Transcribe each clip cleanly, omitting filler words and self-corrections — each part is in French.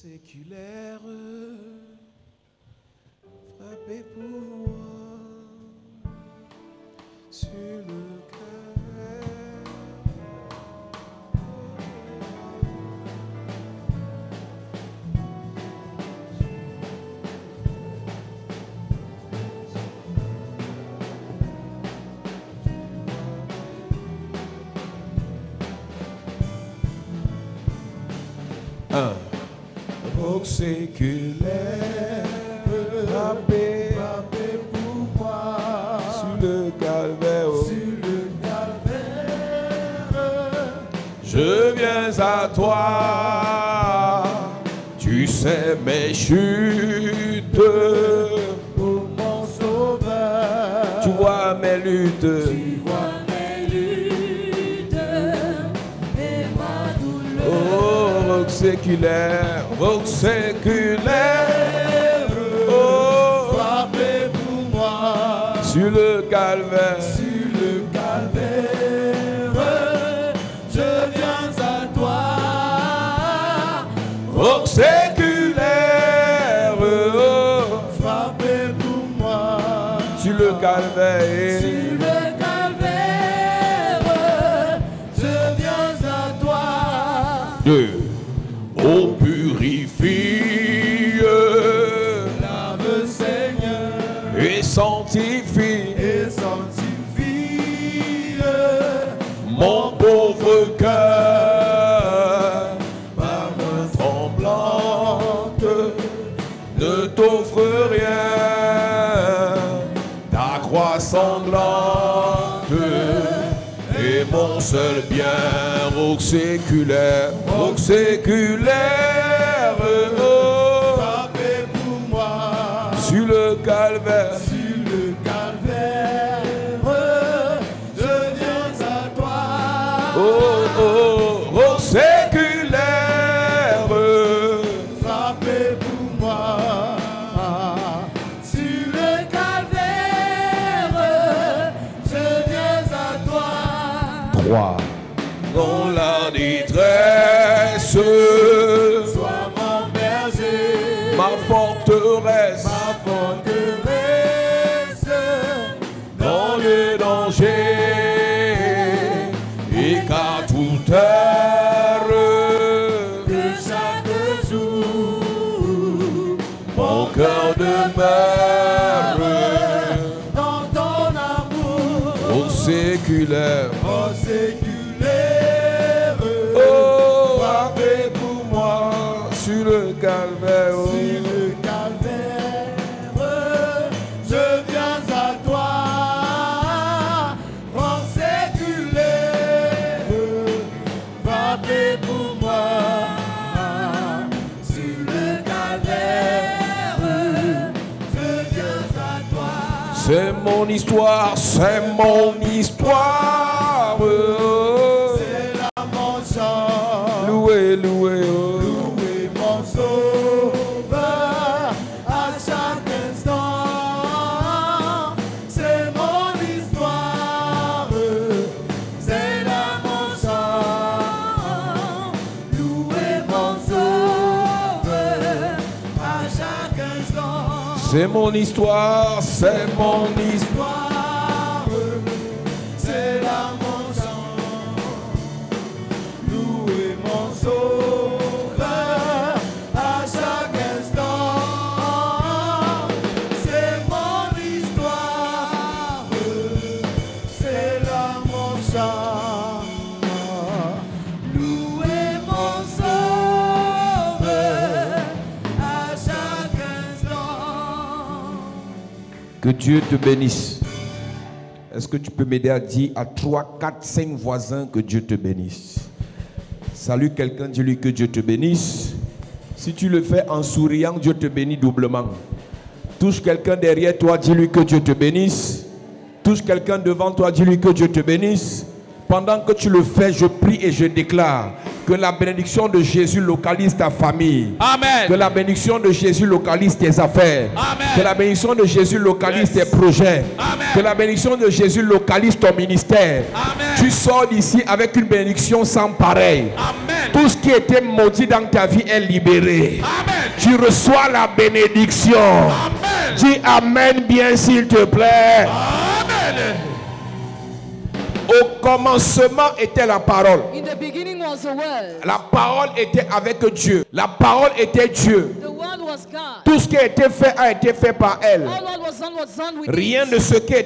séculaire, frappez pour moi sur le cœur. Roc séculaire, frappez pour moi sur le calvaire, je viens à toi, tu sais mes chutes, pour mon sauveur, tu vois mes luttes, séculaire, oh, frappez pour moi sur le calvaire, je viens à toi, roc séculaire, oh, frappez pour moi sur le calvaire, je viens à toi. Oh, purifie, lave Seigneur, et sanctifie, mon pauvre cœur, par main tremblante, ne t'offre rien, ta croix sanglante est mon seul bien. Roc séculaire, oh, frappez pour moi sur le calvaire, je viens à toi, oh, roc séculaire, frappez pour moi sur le calvaire, je viens à toi. 3. Dans la détresse, sois mon berger, ma forteresse, dans le danger, écarte toute heure, que chaque jour, mon cœur demeure dans ton amour, ô séculaire, sur le calvaire, je viens à toi, roc séculaire, frappez pour moi, sur le calvaire, je viens à toi. C'est mon histoire, c'est là mon chant, loué, oh. C'est mon histoire, c'est là mon chant, louer mon sauveur à chaque instant. C'est mon histoire, c'est là mon chant, louer mon sauveur à chaque instant. Que Dieu te bénisse. Est-ce que tu peux m'aider à dire à 3, 4, 5 voisins que Dieu te bénisse? Salue quelqu'un, dis-lui que Dieu te bénisse. Si tu le fais en souriant, Dieu te bénit doublement. Touche quelqu'un derrière toi, dis-lui que Dieu te bénisse. Touche quelqu'un devant toi, dis-lui que Dieu te bénisse. Pendant que tu le fais, je prie et je déclare que la bénédiction de Jésus localise ta famille. Amen. Que la bénédiction de Jésus localise tes affaires. Amen. Que la bénédiction de Jésus localise tes projets. Amen. Que la bénédiction de Jésus localise ton ministère. Amen. Tu sors d'ici avec une bénédiction sans pareil. Amen. Tout ce qui était maudit dans ta vie est libéré. Amen. Tu reçois la bénédiction. Amen. Dis Amen bien s'il te plaît. Amen. Au commencement était la parole. In the beginning was the Word. La parole était avec Dieu. La parole était Dieu. The Word was God. Tout ce qui a été fait par elle. All what was done with Rien it. de ce qui a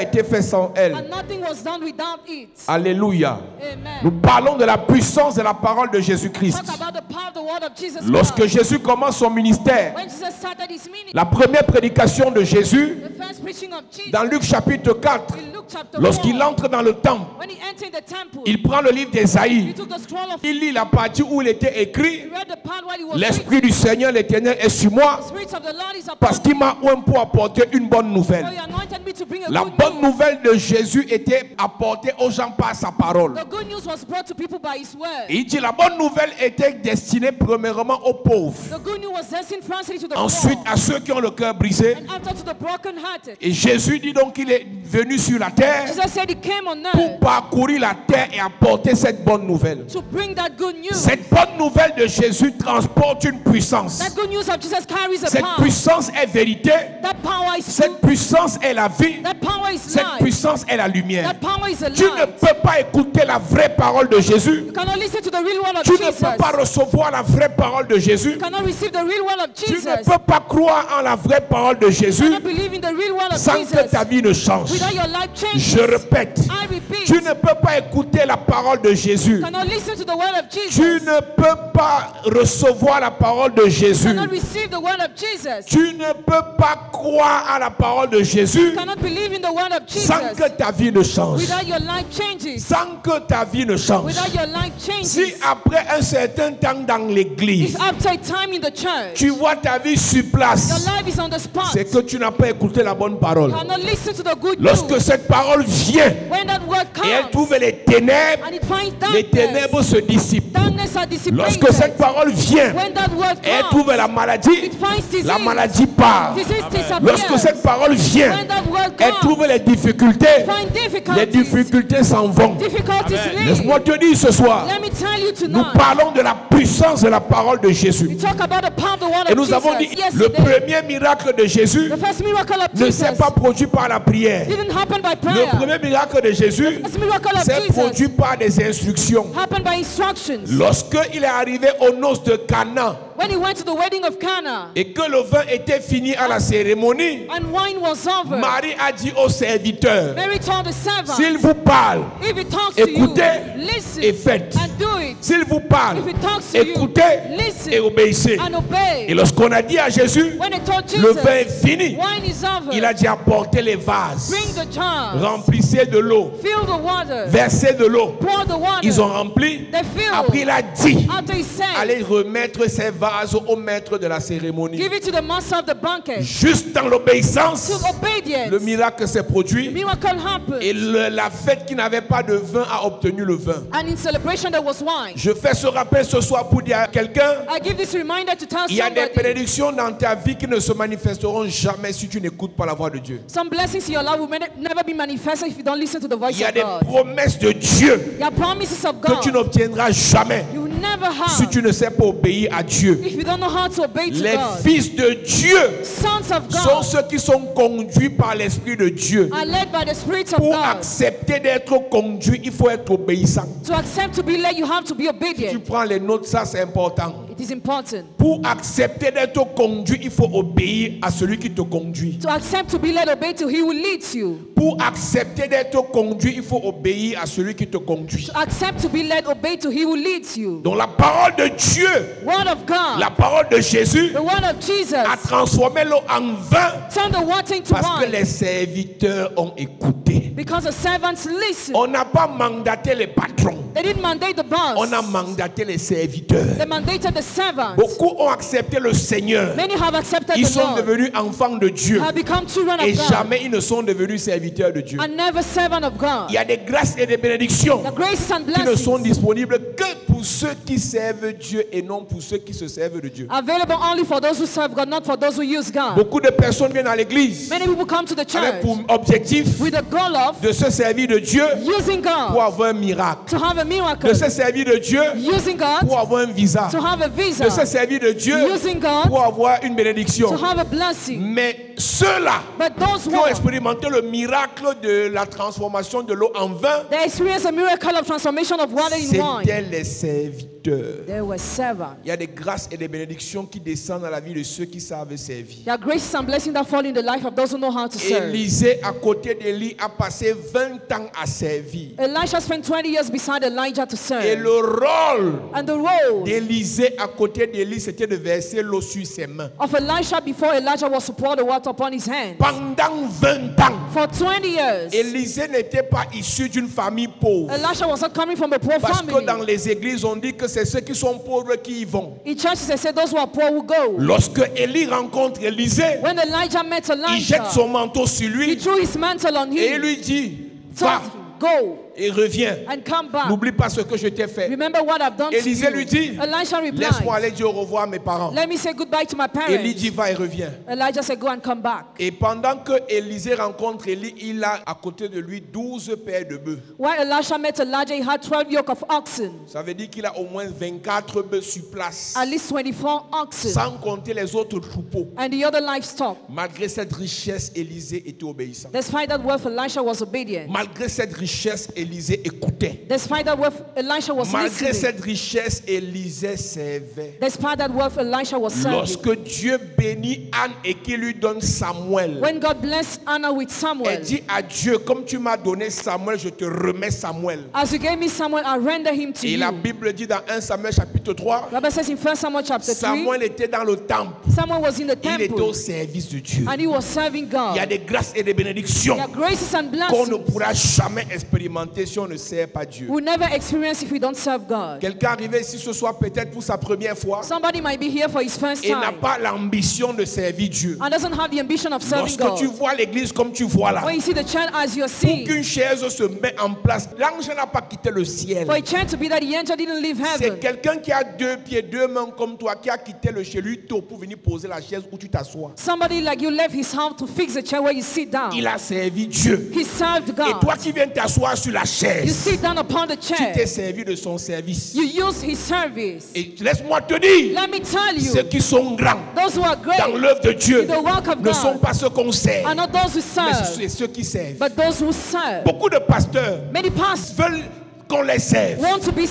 été fait sans elle. And nothing was done without it. Alléluia. Amen. Nous parlons de la puissance de la parole de Jésus-Christ. Talk about the power of the word of Jesus Lorsque Christ. Jésus commence son ministère, When Jesus started his ministry, la première prédication de Jésus, the first preaching of Jesus, dans Luc chapitre 4, in Luke chapter lorsqu'il 4, entre dans le temple, when he entered the temple, il prend le livre he d'Ésaïe. took the scroll of, Il lit la partie où il était he écrit: read the part while he was l'Esprit du Seigneur l'Éternel est sur moi, the Spirit of the Lord is upon parce qu'il m'a oint pour apporter une bonne me, nouvelle. for he anointed me to bring a La good bonne news. nouvelle de Jésus était apportée aux gens par sa parole. The good news was brought to people by his word. Il dit la bonne nouvelle était destinée premièrement aux pauvres, The good news was destined firstly to the ensuite poor, à ceux qui ont le cœur brisé. and after to the broken-hearted. Et Jésus dit donc qu'il est venu sur la terre Jesus said he came on pour earth parcourir la terre et apporter cette bonne nouvelle. to bring that good news. Cette bonne nouvelle de Jésus transporte une puissance. That good news of Jesus carries a Cette power. puissance est vérité. That power is Cette truth. puissance est la vie. That power is Cette life. puissance est la lumière. That power is a Tu ne light. peux pas écouter la vraie parole de Jésus. You cannot listen to the real word of Tu ne Jesus. peux pas recevoir la vraie parole de Jésus. You cannot receive the real word of Tu Jesus. ne peux pas croire en la vraie parole de You Jésus cannot believe in the real word of sans que Jesus ta vie ne change. without your life changes. Je répète, I repeat. tu ne peux pas écouter la parole de Jésus. You cannot listen to the word of Jesus. Tu ne peux pas recevoir la parole de You Jésus. cannot receive the word of Jesus. Tu ne peux pas croire à la parole de Jésus You cannot believe in the word of sans Jesus que ta vie ne change. without your life changes. Sans que ta vie ne change. Without your life Si changes. après un certain temps dans l'église, If after a time in the church, tu vois ta vie sur your place, life is on the spot, c'est que tu n'as pas écouté la bonne parole. you cannot listen to the good Lorsque news. cette parole vient When that word et elle comes trouve les ténèbres, and it finds les darkness, ténèbres se dissipent. darkness are dissipated. Lorsque cette parole vient When that word et elle comes, trouve la maladie, it finds disease. la maladie part. Disease disappears. Lorsque cette parole vient, When that word elle comes, trouve les difficultés, find les difficulties. difficultés s'en vont. Difficulties leave. Laisse-moi te dire ce soir, Let me tell you nous tonight. parlons de la puissance de la parole de Jésus. We talk about the power of the word Et of nous Jesus. avons dit, le Yesterday, premier miracle de Jésus the first miracle of ne Jesus s'est pas produit par la prière. didn't happen by Le prayer. premier miracle de Jésus The first miracle of s'est Jesus produit par des instructions. happened by instructions. Lorsqu'il est arrivé aux noces de Cana When he went to the wedding of Cana et que le vin était fini à la cérémonie, and wine was over, Marie a dit aux serviteurs, Mary told the servant, s'il vous parle, if he talks to you, écoutez listen et faites. and do it. S'il vous parle, If he talks to you, écoutez listen et obéissez. and obey. Et lorsqu'on a dit à Jésus, When he told le Jesus, vin est fini, wine is over, il a dit apportez les vases, bring the jars, remplissez de l'eau, fill the water, versez de l'eau. pour the water. Ils ont rempli. They filled. Après, il a dit, After he said, allez remettre ces vases au maître de la cérémonie. give it to the master of the banquet. Juste dans l'obéissance, To obedience, le miracle s'est produit miracle happened. et la fête qui n'avait pas de vin a obtenu le vin. And in celebration there was wine. Je fais ce rappel ce soir pour dire à quelqu'un, I give this reminder to tell il y a des somebody, bénédictions dans ta vie qui ne se manifesteront jamais si tu n'écoutes pas la voix de Dieu. some blessings in your life will never be manifested if you don't listen to the voice Il y a of des God. promesses de Dieu There are promises of que tu God n'obtiendras jamais you will never si have tu ne sais pas obéir à Dieu. if you don't know how to obey to Les God. fils de Dieu Sons of sont God ceux qui sont conduits par l'Esprit de Dieu. are led by the Spirit of Pour God. accepter d'être conduit, il faut être obéissant. To accept to be led, you have to be Tu obedient. prends les notes, ça c'est important. It is important. Pour accepter d'être conduit, il faut obéir à celui qui te conduit. To accept to be led, obey to He who leads you. Pour accepter d'être conduit, il faut obéir à celui qui te conduit. To accept to be led, obey to He who leads you. Donc la parole de Dieu, Word of God, la parole de Jésus the word of Jesus, a transformé l'eau en vin turn the water into parce que wine. les serviteurs ont écouté. Because the servants listen. On n'a pas mandaté les patrons, They didn't mandate the on a boss. mandaté les serviteurs. They mandated the servants. Beaucoup ont accepté le Seigneur. Many have accepted Ils the sont Lord, devenus enfants de Dieu. have become children Et of God, jamais ils ne sont devenus serviteurs de Dieu. and never servant of Il God. y a des grâces et des bénédictions The graces and qui ne sont blessings disponibles que pour ceux qui servent Dieu et non pour ceux qui se servent de Dieu. Available only for those who serve God, not for those who use God. Beaucoup de personnes viennent à l'église Many people come to the avec church pour objectif with the goal of de se servir de Dieu using pour God avoir un miracle. to have a De miracle, se servir de Dieu using God pour avoir un visa. to have a De se visa, servir de Dieu using God pour avoir une bénédiction. to have a blessing. Mais ceux-là But those qui ont ones, expérimenté le miracle de la transformation de l'eau en vin, they experienced a miracle of transformation of water in wine. c'était les serviteurs. They were servants. Il y a des grâces et des bénédictions qui descendent dans la vie de ceux qui savent servir. There are graces and blessings that fall in the life of those who know how to serve. Élisée, à côté d'Élie, a passé 20 ans à servir. Elisha spent 20 years beside Elijah to Et serve. le rôle And the role d'Élisée à côté d'Élie, c'était de verser l'eau sur ses mains. of Elisha before Elijah was to pour the water upon his hands. Pendant 20 ans, For 20 years, Élisée n'était pas issu d'une famille pauvre. Elisha was not coming from a poor Parce que family. dans les églises, on dit que c'est ceux qui sont pauvres qui y vont. In churches, they say those who are poor will go. Lorsque Élie rencontre Élisée, When Elijah met il jette Elisha, son manteau sur he lui threw his mantle on et il him, lui dit, told va him, go et reviens. and come back. N'oublie pas ce que je t'ai fait. Remember what I've done to Élisée lui you. dit, Elisha laisse-moi replied, aller dire au revoir à mes parents. let me say goodbye to my Élie parents. dit, va et reviens. Elijah said, go and come back. Et pendant que Élisée rencontre Élie, il a à côté de lui 12 paires de bœufs. While Elisha met Elijah, he had 12 yoke of oxen, Ça veut dire qu'il a au moins 24 bœufs sur place. at least 24 oxen, Sans compter les autres troupeaux. and the other livestock. Malgré cette richesse, Élisée était obéissant. Despite that wealth, Elisha was obedient. Malgré cette richesse, Élisée écoutait. Despite that wealth, Elisha was Malgré listening. cette richesse, Élisée servait. Despite that wealth, Elisha was serving. Lorsque Dieu bénit Anne et qu'il lui donne Samuel, When God blessed Anna with elle Samuel, dit à Dieu, comme tu m'as donné Samuel, je te remets Samuel. as you gave me Samuel, I render him to Et la you. Bible dit dans 1 Samuel chapitre 3, Bible says in 1 Samuel chapter 3, Samuel était dans le temple. Samuel was in the Il était au temple service de Dieu. and he was serving Il y a God. des grâces et des bénédictions There are graces and qu'on ne blessings pourra jamais expérimenter si on ne sert pas Dieu. we never experience if we don't serve God. Quelqu'un arrivé ici ce soir peut-être pour sa première fois Somebody might be here for his first et n'a time pas l'ambition de servir Dieu. and doesn't have the ambition of serving Lorsque tu God. vois l'église comme tu vois là, When you see the church as you're pour seeing, qu'une chaise se mette en place, l'ange n'a pas quitté le ciel. for a church to be that the angel didn't leave C'est heaven. quelqu'un qui a 2 pieds, 2 mains comme toi, qui a quitté le chez lui tôt pour venir poser la chaise où tu t'assois. Somebody like you left his house to fix the chair where you sit down. Il a servi Dieu. He served Et toi God. qui viens t'asseoir sur la You chaise, sit down upon the tu t'es chair. servi de son service. You use his service. Et laisse-moi te dire, Let me tell ceux you, qui sont grands those who are dans great l'œuvre de Dieu in the work of ne sont God pas ceux qu'on sert, are not those who mais serve, c'est ceux qui servent. but those who serve. Beaucoup de pasteurs Many pastors veulent qu'on les serve. want to be Il y a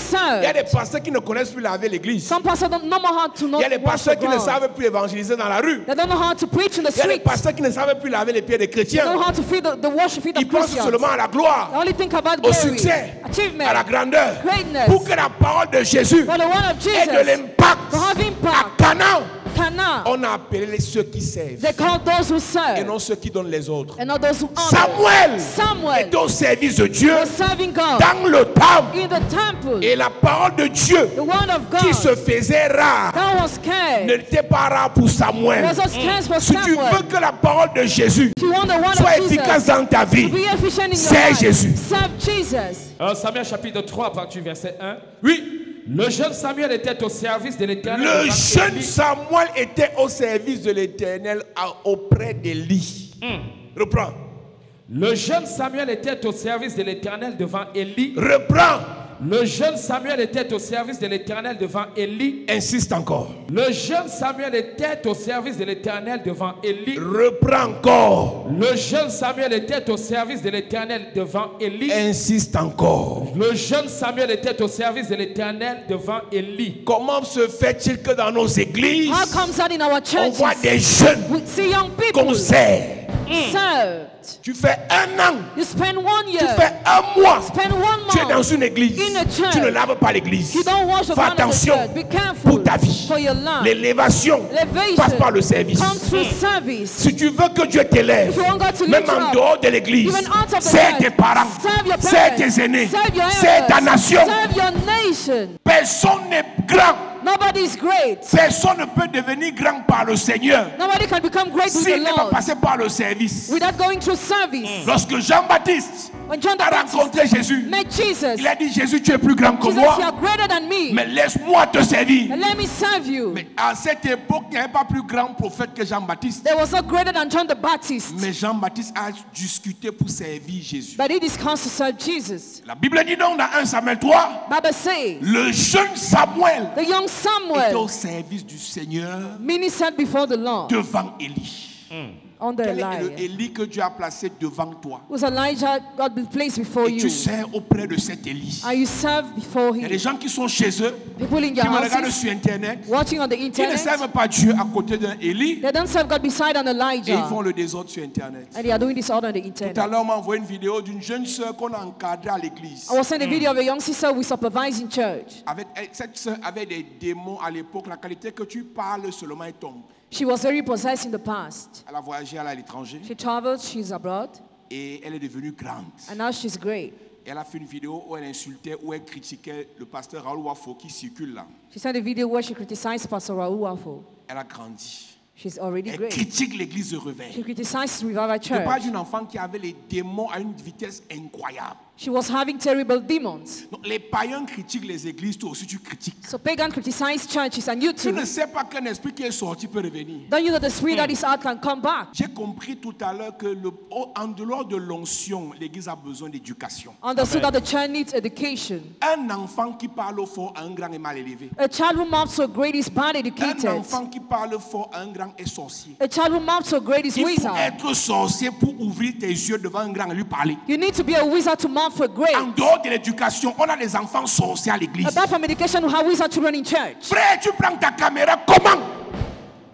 served. des pasteurs qui ne connaissent plus laver l'église. Some pastors don't know how to know Il y a des wash the pasteurs qui ne ground. savent plus évangéliser dans la rue. They don't know how to preach in the Il y a des streets. pasteurs qui ne savent plus laver les pieds des They don't chrétiens. know how to feed the worship feed Ils of pensent Christians. seulement à la They gloire, only think about au glory, succès, achievement, à la grandeur. greatness. Pour que la parole de Jésus For the word of ait de Jesus l'impact to have à impact. Canaan. Cana, On a appelé les ceux qui servent they call those who et serve non ceux qui donnent les ordres. and not those who honor. Samuel est au service de Dieu was serving God dans le temple. in the temple. Et la parole de Dieu The word of qui God se faisait rare that was scared n'était pas rare pour Samuel. was not scarce for Si tu veux Samuel. que la parole de Jésus If you want the word soit of efficace Jesus dans ta vie, to be efficient in your c'est life, Jésus. serve Jesus. Samuel chapitre 3, à partir du verset 1. Oui, Le jeune Samuel était au service de l'Éternel. le devant jeune Élie. Samuel était au service de l'Éternel auprès d'Élie. Reprends. Le jeune Samuel était au service de l'Éternel devant Élie. Reprends. Le jeune Samuel était au service de l'Éternel devant Élie. Insiste encore. Le jeune Samuel était au service de l'Éternel devant Élie. Reprends encore. Le jeune Samuel était au service de l'Éternel devant Élie. Insiste encore. Le jeune Samuel était au service de l'Éternel devant Élie. Comment se fait-il que dans nos églises, How comes that in our on voit churches des jeunes we see young qu'on people sert? served? Tu fais 1 an, You spend 1 tu year, fais 1 mois, spend 1 tu es dans month. une église, In a church. tu ne laves pas l'église. You don't wash the Fais ground of the attention church. Be careful pour ta vie. for your life. L'élévation Elevation passe par le service. comes through service. Si tu veux que Dieu t'élève, If you want God to même lift you en up, dehors de l'église, even out of the c'est church, tes parents, serve your c'est parents, tes aînés, serve your c'est ta elders, nation. serve your nation. Personne n'est grand. Nobody is great. Personne ne peut devenir grand par le Seigneur Nobody can become great with s'il the n'est pas Lord passé par le service. without going through service. Lorsque Jean-Baptiste When John the a Baptist rencontré Jésus, met Jesus, il a dit, Jésus, tu es plus grand que Jesus, moi, you are greater than me. mais laisse-moi te servir. And let me serve you. Mais à cette époque, il n'y avait pas plus grand prophète que Jean-Baptiste. There was not greater than John the Baptist. Mais Jean-Baptiste a discuté pour servir Jésus. But he discussed to serve Jesus. La Bible dit donc dans 1 Samuel 3, Bible says, le jeune Samuel the young était au Samuel service du Seigneur ministered before the Lord devant Élie. under Quel est Elijah. le Élie que Dieu a placé devant toi? It was Elijah God will place before Et you. tu sers auprès de cet Élie. And you serve before Il y a des him. gens qui sont chez eux, People in qui your me regardent houses, sur Internet, watching on the qui ne internet, servent pas Dieu à côté d'un Élie, they don't serve God beside an et ils Elijah. font le désordre sur Internet. And they are doing this all on the Tout à internet. l'heure, on m'a envoyé une vidéo d'une jeune sœur qu'on a encadrée à l'église. I was sent a video of a young sister we supervise in church. Cette sœur avait des démons à l'époque. La qualité que tu parles seulement, elle tombe. She was very possessed in the past. Elle a voyagé à l'étranger She traveled, she's abroad, et elle est devenue grande. and now she's great. Elle a fait une vidéo où elle insultait, où elle critiquait le pasteur Raoul Wafo qui circule là. She sent a video where she criticized Pastor Raoul Wafo. Elle a grandi. She's already Elle great. critique l'église de réveil. She criticized Revival Je parle Church. d'une enfant qui avait les démons à une vitesse incroyable. She was having terrible demons. Donc, les païens critiquent les églises, toi aussi tu critiques. So pagan criticized churches and you Tu too. ne sais pas qu'un esprit qui est sorti peut revenir. Don't you know the spirit that is out can come back? J'ai compris tout à l'heure que en dehors de l'onction, l'église a besoin d'éducation. Understood that the church needs education. Un enfant qui parle fort à un grand est mal élevé. A child who mouths so great is bad Un educated. enfant qui parle fort à un grand est sorcier. A child who mouths so great is Il faut wizard. être sorcier pour ouvrir tes yeux devant un grand et lui parler. You need to be a wizard to mouth for En great. dehors de l'éducation, on a des enfants sorciers à l'église. Apart from education, we have wizard children in church. Frère, tu prends ta caméra, comment?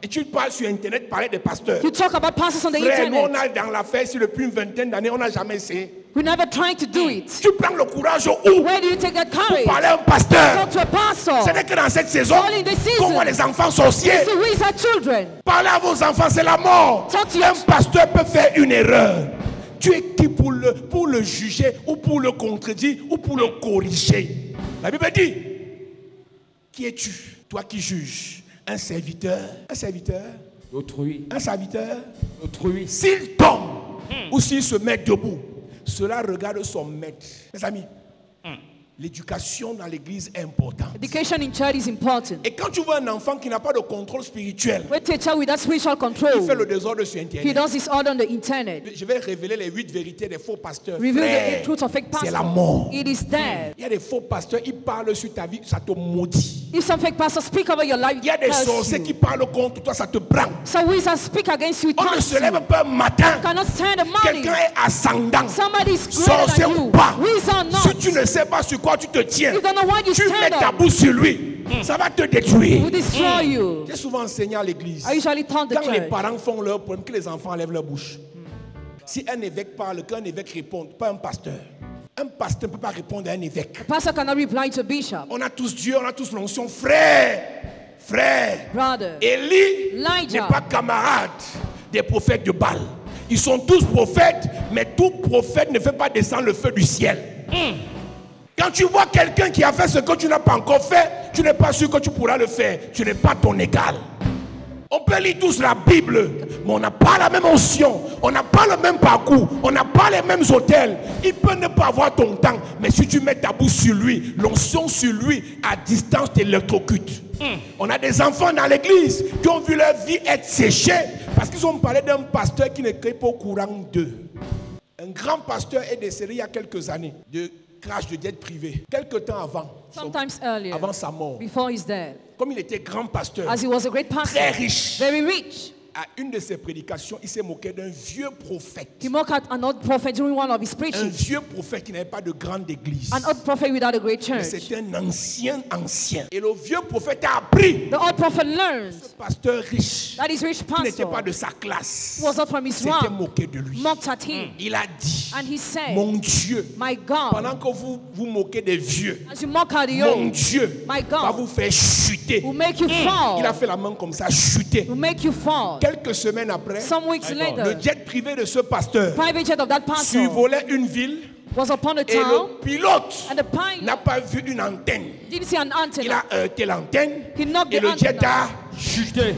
Et tu parles sur Internet, parler des pasteurs. You talk about pastors on the Frère, nous on internet. a dans l'affaire ici depuis une vingtaine d'années, on n'a jamais essayé. We never tried to do it. Tu prends le courage où? Where do you take that courage? Parler à un pasteur. Talk to a pastor. Ce n'est que dans cette saison Only in the season. qu'on voit les enfants sorciers. It's the wizard children. Parler à vos enfants, c'est la mort. Talk to Un your pasteur peut faire une erreur. Tu es qui pour le juger ou pour le contredire ou pour le corriger? La Bible dit, qui es-tu? Toi qui juges. Un serviteur. Un serviteur. Autrui. Un serviteur. Autrui. S'il tombe ou s'il se met debout, cela regarde son maître. Mes amis, l'éducation dans l'église est importante. Education in church is important. Et quand tu vois un enfant qui n'a pas de contrôle spirituel, When a child without spiritual il fait control, le désordre sur he Internet. does this all on the internet. Je vais révéler les 8 vérités des faux pasteurs. Reveal Frère, the truth of fake c'est la pastors. mort. It is dead. Il y a des faux pasteurs, ils parlent sur ta vie, ça te maudit. If some fake pastors speak over your life, Il y a des curse sorciers you. qui parlent contre toi, ça te branle. Some wizards speak against you, On ne taunts se you. lève pas un matin. Cannot stand the morning. Quelqu'un est ascendant. Somebody is greater Sorcier than ou you. pas. Wizard or Si not. tu ne sais pas sur quoi tu te tiens, You don't know why you tu mets stand ta up. bouche sur lui. Ça va te It détruire. will destroy you. J'ai souvent enseigné à l'église. I usually taunt the Quand les church. parents font leur problème, que les enfants lèvent leur bouche. Si un évêque parle, qu'un évêque réponde, pas un pasteur. Un pasteur ne peut pas répondre à un évêque. Pastor cannot reply to bishop. On a tous Dieu, on a tous l'onction. Frère, Brother. Élie Elijah. n'est pas camarade des prophètes de Baal. Ils sont tous prophètes, mais tout prophète ne fait pas descendre le feu du ciel. Quand tu vois quelqu'un qui a fait ce que tu n'as pas encore fait, tu n'es pas sûr que tu pourras le faire. Tu n'es pas ton égal. On peut lire tous la Bible, mais on n'a pas la même onction, on n'a pas le même parcours, on n'a pas les mêmes hôtels. Il peut ne pas avoir ton temps, mais si tu mets ta bouche sur lui, l'onction sur lui, à distance t'électrocute. On a des enfants dans l'église qui ont vu leur vie être séchée parce qu'ils ont parlé d'un pasteur qui ne crée pas au courant d'eux. Un grand pasteur est décédé il y a quelques années de crash de jet privé, quelques temps Sometimes earlier, avant sa mort. before he's dead. Comme il était grand pasteur, As he was a great pastor, très riche, very rich. à une de ses prédications, il s'est moqué d'un vieux prophète. He mocked at an old prophet during one of his Un preachings. vieux prophète qui n'avait pas de grande église. An old prophet without a great Mais church. c'était un ancien. Et le vieux prophète a appris. The old prophet learned Ce pasteur riche, that his rich qui n'était pas pastor de sa classe, was not from his s'était rank, moqué de lui. mocked at him. Il a dit, And he said, mon Dieu, my God, pendant que vous vous moquez des vieux, as you mock at the mon old, Dieu my va God vous faire chuter. will make you Il a fall. fait la main comme ça, chuter. Will make you fall. Quelques semaines après, Some weeks le later, jet privé de ce pasteur private jet of that pastor survolait une ville was upon a et town, le pilote and the pilot n'a pas vu une antenne. didn't see an Il antenna. a heurté l'antenne He knocked et the le jet antenna. a chuté.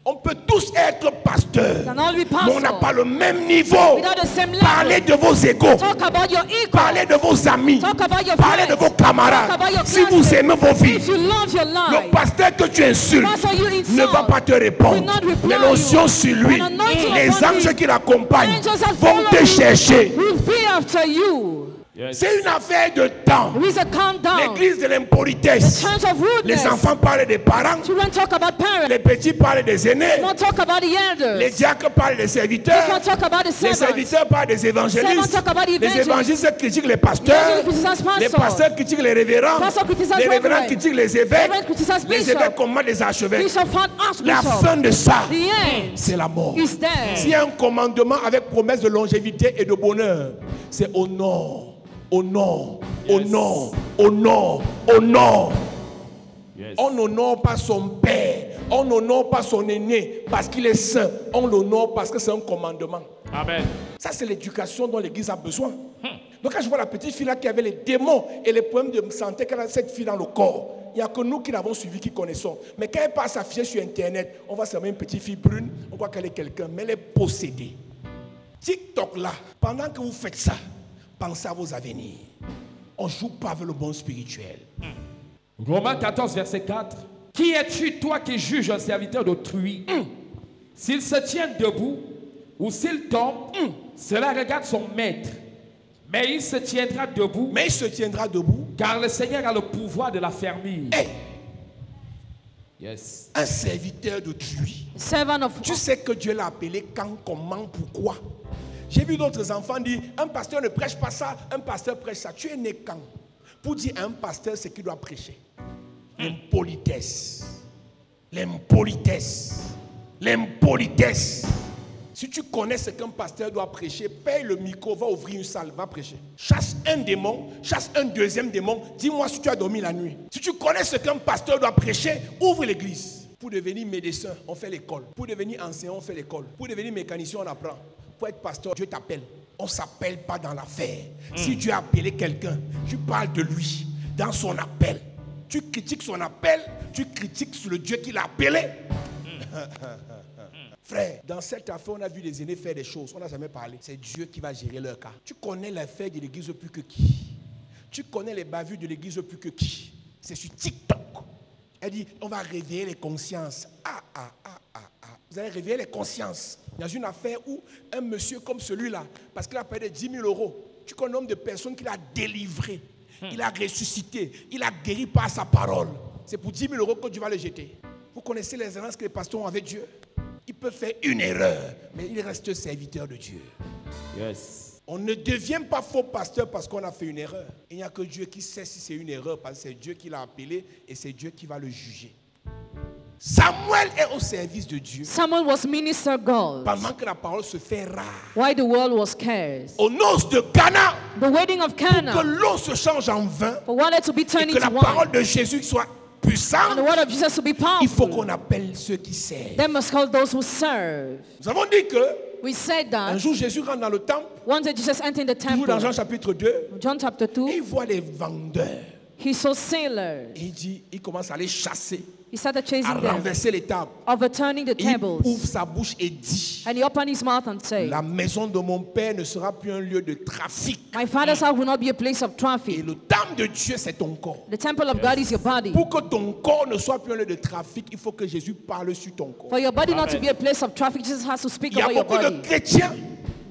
On peut tous être pasteurs, Can all be mais on n'a pastor. pas le même niveau. Without the same level. Parlez de vos égaux. Talk about your ego. Parlez de vos amis. Talk about your Parlez de friends. vos camarades. Talk about your Si vous classmates. aimez vos vies, If you love your le life, pasteur que tu insultes pastor you insult ne va pas te répondre. will not reply Mais l'onction you. sur lui, An anointing les upon anges him. qui l'accompagnent Angels that vont follow te you chercher. will be after you. Yes. C'est une affaire de temps. There is a countdown. L'église de The l'impolitesse. church of Les rudeness. enfants parlent des parents. Children talk about parents. Les petits parlent des aînés. Don't talk about the elders. Les diacres parlent des serviteurs. Don't talk about the Les servants. serviteurs parlent des Servants évangélistes. talk about the Les evangelists. évangélistes critiquent les pasteurs. Evangelists criticize Les pastors. pasteurs critiquent les révérends. Pastors criticize Les révérends reverends. critiquent les évêques. Reverends criticize Les bishop. évêques commandent les archevêques. Bishop found La archbishop. fin de ça, The end c'est la mort. is there. S'il y a un commandement avec promesse de longévité et de bonheur, c'est au nord. Au nord, au nord, au nord, au nord. Yes. On n'honore pas son père, on n'honore pas son aîné parce qu'il est saint. On l'honore parce que c'est un commandement. Amen. Ça, c'est l'éducation dont l'église a besoin. Donc, quand je vois la petite fille là qui avait les démons et les problèmes de santé qu'elle a, cette fille dans le corps, il n'y a que nous qui l'avons suivi, qui connaissons. Mais quand elle passe affichée sur Internet, on voit seulement une petite fille brune, on voit qu'elle est quelqu'un, mais elle est possédée. TikTok là, pendant que vous faites ça, pensez à vos avenirs. On ne joue pas avec le monde spirituel. Romains 14, verset 4. Qui es-tu, toi, qui juges un serviteur d'autrui? S'il se tient debout ou s'il tombe, cela regarde son maître. Mais il se tiendra debout, Mais il se tiendra debout. car le Seigneur a le pouvoir de l'affermir. Hey, Yes. un serviteur d'autrui. Servant of Tu sais que Dieu l'a appelé quand, comment, pourquoi. J'ai vu d'autres enfants dire, un pasteur ne prêche pas ça, un pasteur prêche ça. Tu es né quand? Pour dire à un pasteur ce qu'il doit prêcher. L'impolitesse. L'impolitesse. L'impolitesse. Si tu connais ce qu'un pasteur doit prêcher, paye le micro, va ouvrir une salle, va prêcher. Chasse un démon, chasse un deuxième démon. Dis-moi si tu as dormi la nuit. Si tu connais ce qu'un pasteur doit prêcher, ouvre l'église. Pour devenir médecin, on fait l'école. Pour devenir enseignant, on fait l'école. Pour devenir mécanicien, on apprend. Pour être pasteur, Dieu t'appelle. On ne s'appelle pas dans l'affaire. Si Dieu a appelé quelqu'un, tu parles de lui, dans son appel. Tu critiques son appel, tu critiques sur le Dieu qui l'a appelé. Frère, dans cette affaire, on a vu les aînés faire des choses. On n'a jamais parlé. C'est Dieu qui va gérer leur cas. Tu connais l'affaire de l'église plus que qui? Tu connais les bavures de l'église plus que qui? C'est sur TikTok. Elle dit, on va réveiller les consciences. Vous allez réveiller les consciences. Il y a une affaire où un monsieur comme celui-là, parce qu'il a payé 10 000 €, tu connais le nombre de personnes qu'il a délivrées. Il a ressuscité. Il a guéri par sa parole. C'est pour 10 000 € que Dieu va le jeter. Vous connaissez les alliances que les pasteurs ont avec Dieu? Il peut faire une erreur, mais il reste serviteur de Dieu. Yes. On ne devient pas faux pasteur parce qu'on a fait une erreur. Il n'y a que Dieu qui sait si c'est une erreur, parce que c'est Dieu qui l'a appelé et c'est Dieu qui va le juger. Samuel est au service de Dieu Samuel was minister God. pendant que la parole se fait rare. Why the world was scarce. Aux noces de Cana, The wedding of que Cana, l'eau se change en vin for water to be et turned que la into parole wine, de Jésus soit and the puissante, word of Jesus to be il faut powerful. qu'on appelle ceux qui servent. They must call those who serve. Nous avons dit que We said un that jour Jésus rentre dans le temple, one day Jesus entered the toujours dans Jean temple. chapitre 2, John chapter et 2, il voit les vendeurs. he saw sailors. Et il commence à les chasser, He started à chasing them, renverser les tables. overturning the Et il tables. ouvre sa bouche et dit, And he opened his mouth and said, la maison de mon père ne sera plus un lieu de trafic. My father's house will not be a place of Et traffic. le temple de Dieu, c'est ton corps. The temple of God is your body. Pour que ton corps ne soit plus un lieu de trafic, il faut que Jésus parle sur ton corps. For your body not to be a place of traffic, Jesus has to speak Il y a over your beaucoup de body. chrétiens,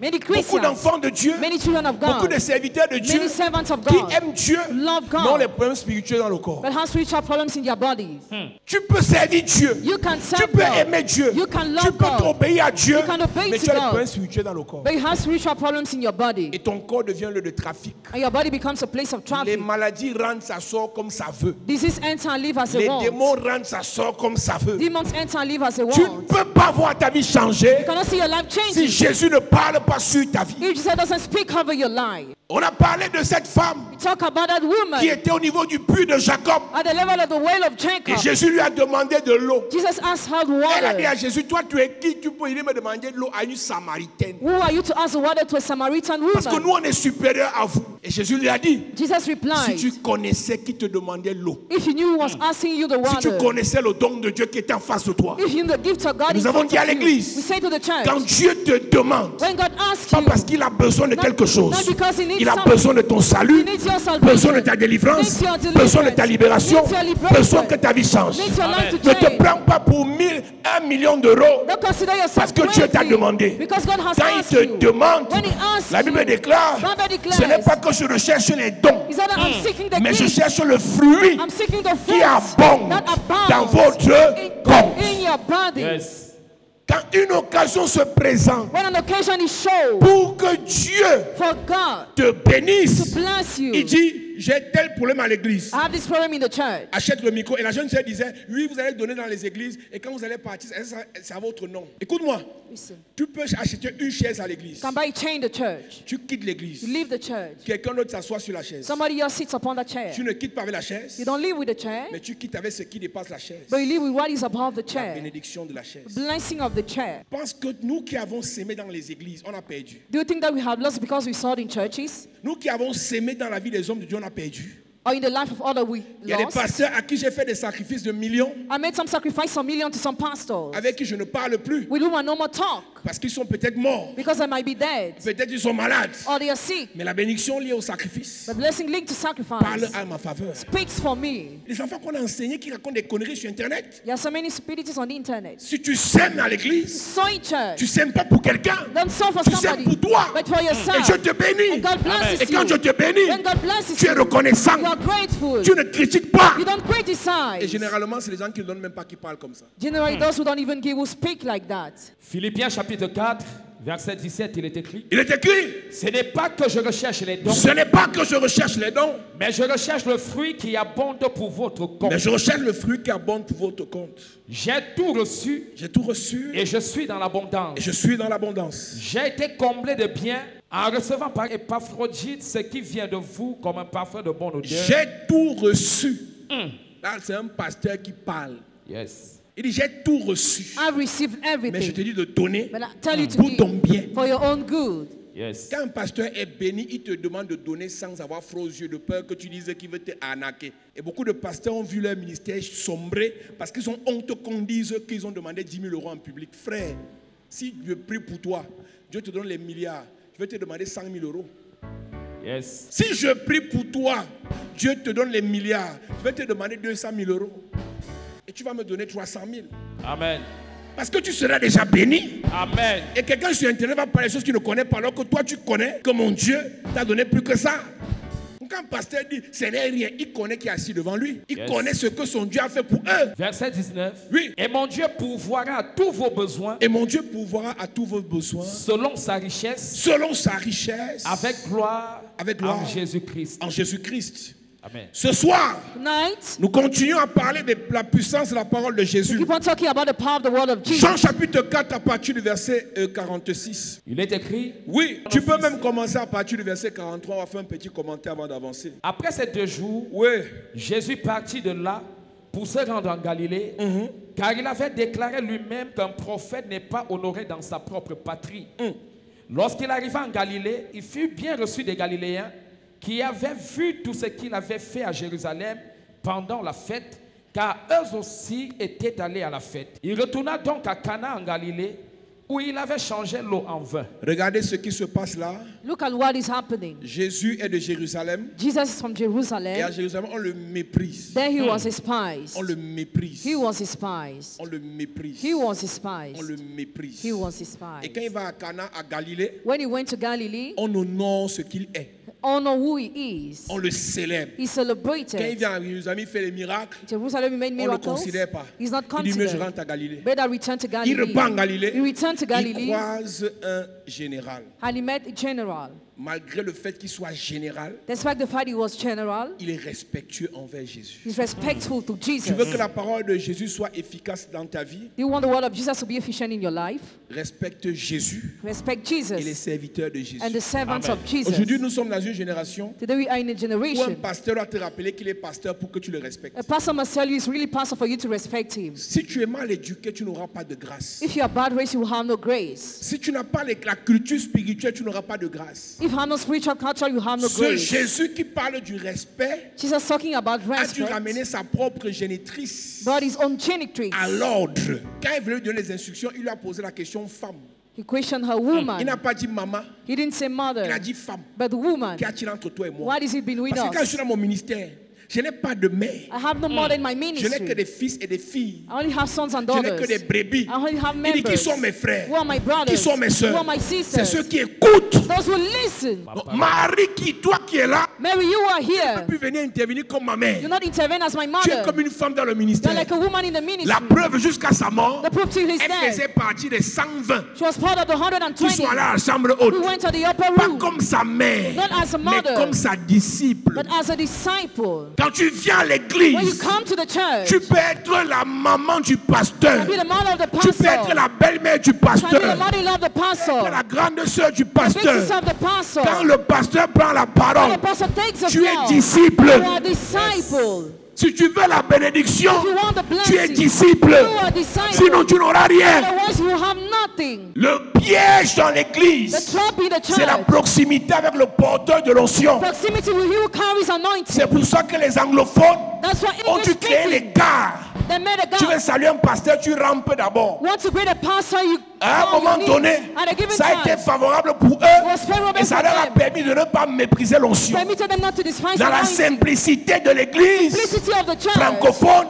Many beaucoup Christians, d'enfants de Dieu, many children of beaucoup de God, serviteurs de Dieu many servants of qui God, aiment Dieu, love mais ont God, les problèmes spirituels dans le corps. but have spiritual problems in their bodies. Tu peux servir Dieu, You can tu serve peux God, aimer Dieu, You can love tu peux God. t'obéir à Dieu, You can obey mais to tu as les God. problèmes spirituels dans le corps. But you have spiritual problems in your body, Et ton corps devient un lieu de trafic. and your body becomes a place of Les traffic. maladies rentrent, ça sort comme ça veut. Disease enter and live as Les a want. démons rentrent, ça sort comme ça veut. Demons enter and live as a Tu ne want. peux pas voir ta vie changer You cannot see your life si changing Jésus ne parle pas sur ta vie. if Jesus doesn't speak over your life. On a parlé de cette femme We talk about that woman qui était au niveau du puits de Jacob. at the level of the well of Et Jacob. Jésus lui a demandé de l'eau. Jesus asked her Elle a dit à water. Jésus, toi tu es qui? Tu peux venir me demander de l'eau à une Samaritaine. Who are you to ask the water to a Samaritan Parce que woman? nous on est supérieurs à vous. Et Jésus lui a dit, Jesus si replied, tu connaissais qui te demandait l'eau, if you knew who was asking you the si tu water, connaissais le don de Dieu qui était en face de toi, if you knew the gift of God nous in avons front dit à of you, l'église, we say to the church, quand Dieu te demande, when God asks pas you, parce qu'il a besoin de quelque chose, not because he needs il a something, besoin de ton salut, he needs your besoin salvation, de ta délivrance, needs your deliverance, besoin de ta libération, needs your liberation, besoin que ta vie change. needs your life to Ne te change. prends pas pour 1 million d'euros Don't consider yourself parce que Dieu t'a crazy, demandé. because God has Quand il asked te you. demande, When he asks la Bible you, déclare, Bible declares, ce n'est pas que je recherche les dons, it's not that I'm seeking the mais je gift, cherche le fruit I'm seeking the qui fruit abonde that abounds dans votre compte. in your body. Yes. Quand une occasion se présente When an occasion is shown pour que Dieu for God te to bénisse, bless you, il dit, j'ai tel problème à l'église. I have this problem in the church. Achète le micro. Et la jeune sœur disait, oui, vous allez donner dans les églises. Et quand vous allez partir, c'est à votre nom. Écoute-moi, Listen, tu peux acheter une chaise à l'église. you can buy a chair in the church. Tu quittes l'église. You leave the church. Quelqu'un d'autre s'assoit sur la chaise. Somebody else sits upon the chair. Tu ne quittes pas avec la chaise, You don't live with the chair, mais tu quittes avec ce qui dépasse la chaise. but you live with what is above the La chair. bénédiction de la chaise. Blessing of the chair. Je pense que nous qui avons sémé dans les églises, on a perdu. Do you think that we have lost because we saw it in churches? Nous qui avons sémé dans la vie des hommes de Dieu, on a perdu. Or in the life of others we Il y a des lost? pasteurs à qui j'ai fait des sacrifices de millions, I made some sacrifice, some million to some pastors avec qui je ne parle plus, with whom I no more talk parce qu'ils sont peut-être morts, because I might be dead peut-être ils sont malades. or they are sick. Mais la bénédiction liée au sacrifice The blessing linked to parle sacrifice à ma faveur. speaks for me. Les enfants qu'on a enseignés qui racontent des conneries sur Internet, There are so many spirituals on the internet. si tu sèmes à l'église, Sow in church. tu sèmes pas pour quelqu'un, Don't sow for tu sèmes somebody, pour toi. but for Et yourself. je te bénis. And God blesses Et quand you. je te bénis, When God blesses tu es you, reconnaissant. you are grateful. Tu ne critiques pas. You don't Et criticize. généralement, c'est les gens qui ne donnent même pas qui parlent comme ça. Generally, those who don't even give will speak like that. Philippiens chapitre 4, verset 17, il est écrit, Il est écrit, ce n'est pas que je recherche les dons, ce n'est pas que je recherche les dons, mais je recherche le fruit qui abonde pour votre compte. mais je recherche le fruit qui abonde pour votre compte. J'ai tout reçu J'ai tout reçu et je suis dans l'abondance. et je suis dans l'abondance. J'ai été comblé de biens en recevant par Épaphrodite ce qui vient de vous comme un parfum de bonne odeur. J'ai tout reçu. Là, c'est un pasteur qui parle. Yes. Il dit, j'ai tout reçu. I've received Mais je te everything, dis de donner but I tell you to pour ton give bien. for your own good. Yes. Quand un pasteur est béni, il te demande de donner sans avoir froid aux yeux, de peur que tu dises qu'il veut te arnaquer. Et beaucoup de pasteurs ont vu leur ministère sombrer parce qu'ils ont honte qu'on dise qu'ils ont demandé 10 000 euros en public. Frère, si Dieu prie pour toi, Dieu te donne les milliards, je vais te demander 100 000 euros. Yes. Si je prie pour toi, Dieu te donne les milliards, je vais te demander 200 000 euros. Et tu vas me donner 300 000. Amen. Parce que tu seras déjà béni. Amen. Et quelqu'un sur Internet va parler des choses qu'il ne connaît pas, alors que toi tu connais que mon Dieu t'a donné plus que ça. Quand un pasteur dit ce n'est rien, il connaît qui est assis devant lui. Il Yes. connaît ce que son Dieu a fait pour eux. Verset 19. Oui. Et mon Dieu pourvoira à tous vos besoins Et mon Dieu pourvoira à tous vos besoins selon sa richesse selon sa richesse avec gloire, Avec gloire. en Jésus-Christ. en Jésus-Christ. Amen. Ce soir, Tonight, nous continuons à parler de la puissance de la parole de we Jésus. keep on talking about the power of the word of Jesus. Jean chapitre 4 à partir du verset 46. Il est écrit, Oui, tu peux même commencer à partir du verset 43. On va faire un petit commentaire avant d'avancer. après ces 2 jours, Oui. Jésus partit de là pour se rendre en Galilée, car il avait déclaré lui-même qu'un prophète n'est pas honoré dans sa propre patrie. Lorsqu'il arriva en Galilée, il fut bien reçu des Galiléens qui avaient vu tout ce qu'il avait fait à Jérusalem pendant la fête, car eux aussi étaient allés à la fête. Il retourna donc à Cana en Galilée, où il avait changé l'eau en vin. Regardez ce qui se passe là. Look at what is happening. Jésus est de Jérusalem. Jesus is from Et à Jerusalem. Jérusalem, on le méprise. There he was despised. On le méprise. He was despised. On le méprise. He was On despised. le méprise. He was Et despised. quand il va à Cana, à Galilée, When he went to Galilee, on honore ce qu'il est. honor who he is. On le célèbre. He Quand il celebrated. vient à Jérusalem, il fait les miracles. Jerusalem he made On ne le miracles. considère pas. He's not Il dit, mais je considered. rentre à Galilée. Better return to Il Galilee. repart en Galilée. He returned to Il Galilee croise un général. and he met a general. Malgré le fait qu'il soit général, Despite the fact he was general, il est respectueux envers Jésus. he's respectful to Jesus. Tu veux que la parole de Jésus soit efficace dans ta vie? Do you want the word of Jesus to be efficient in your life? Respecte Jésus Respect et les Jesus serviteurs de Jésus. and the servants Amen. of Jesus. Aujourd'hui, nous sommes dans une génération Today we are in a où un generation. pasteur doit te rappeler qu'il est pasteur pour que tu le respectes. A pastor must tell you it's really pastor for you to respect him. Si tu es mal éduqué, tu n'auras pas de grâce. If you are bad race, you will have no grace. Si tu n'as pas la culture spirituelle, tu n'auras pas de grâce. If you have no spiritual culture, you have no Ce grace. Jésus qui parle du respect Jesus talking about a dû respect, ramener sa propre génitrice brought his own genitrix. à l'ordre. Quand il voulait lui donner les instructions, il lui a posé la question femme. He questioned her Il woman. n'a pas dit maman, He didn't say il a mother, dit femme. but woman. Qu'y a-t-il entre toi et moi? What has it been with Parce que quand je us? suis dans mon ministère, je n'ai pas de mère. I have no mother in my Je n'ai que ministry. des fils et des filles. I only have sons and Je n'ai que daughters. des brebis. I only have Il dit qui members. sont mes frères? Who are my Qui brothers? sont mes Who soeurs? are my C'est sisters? ceux qui écoutent. Those who listen. Donc, Marie, toi qui es là, Mary, you are tu here. peux venir intervenir comme ma mère. You're not intervene as my Tu es comme mother. une femme dans le You're ministère. like a woman in the La ministry. preuve jusqu'à sa mort, The proof till his elle faisait death. partie des 120 She was part of the qui sont 120 allés à la chambre who haute. went to the upper Pas room, comme sa mère, not as a mais mother, comme sa disciple. but as a disciple. Quand tu viens à When you l'église, come to the church, tu peux être la maman du pasteur. be the mother of the Tu peux être pastor. la belle-mère du Can be the pasteur. mother-in-law of the pastor. La grande sœur du The big sister pasteur. of the pastor. Quand le pastor prend la When parole, the pastor takes a tu es vow, disciple. you are disciple. Si tu veux la bénédiction, If you want the tu es blessing, disciple. you are disciple. Sinon, tu n'auras rien. Otherwise, you have nothing. Le piège dans The l'église, trap in the c'est la church. proximité avec le porteur de l'onction. Proximity with he who carries anointing. C'est pour ça que les anglophones That's why ont English dû créer speaking, l'écart. they made a Tu veux gap. saluer un pasteur, tu rampes d'abord. Want to greet a pastor, you À un bow your moment knees. donné, At a given ça a été time, favorable pour was eux favorable et ça for leur a them. permis de ne pas mépriser l'onction. Permitted them not to despise Dans la anointing. simplicité de l'église Simplicity of the church. francophone,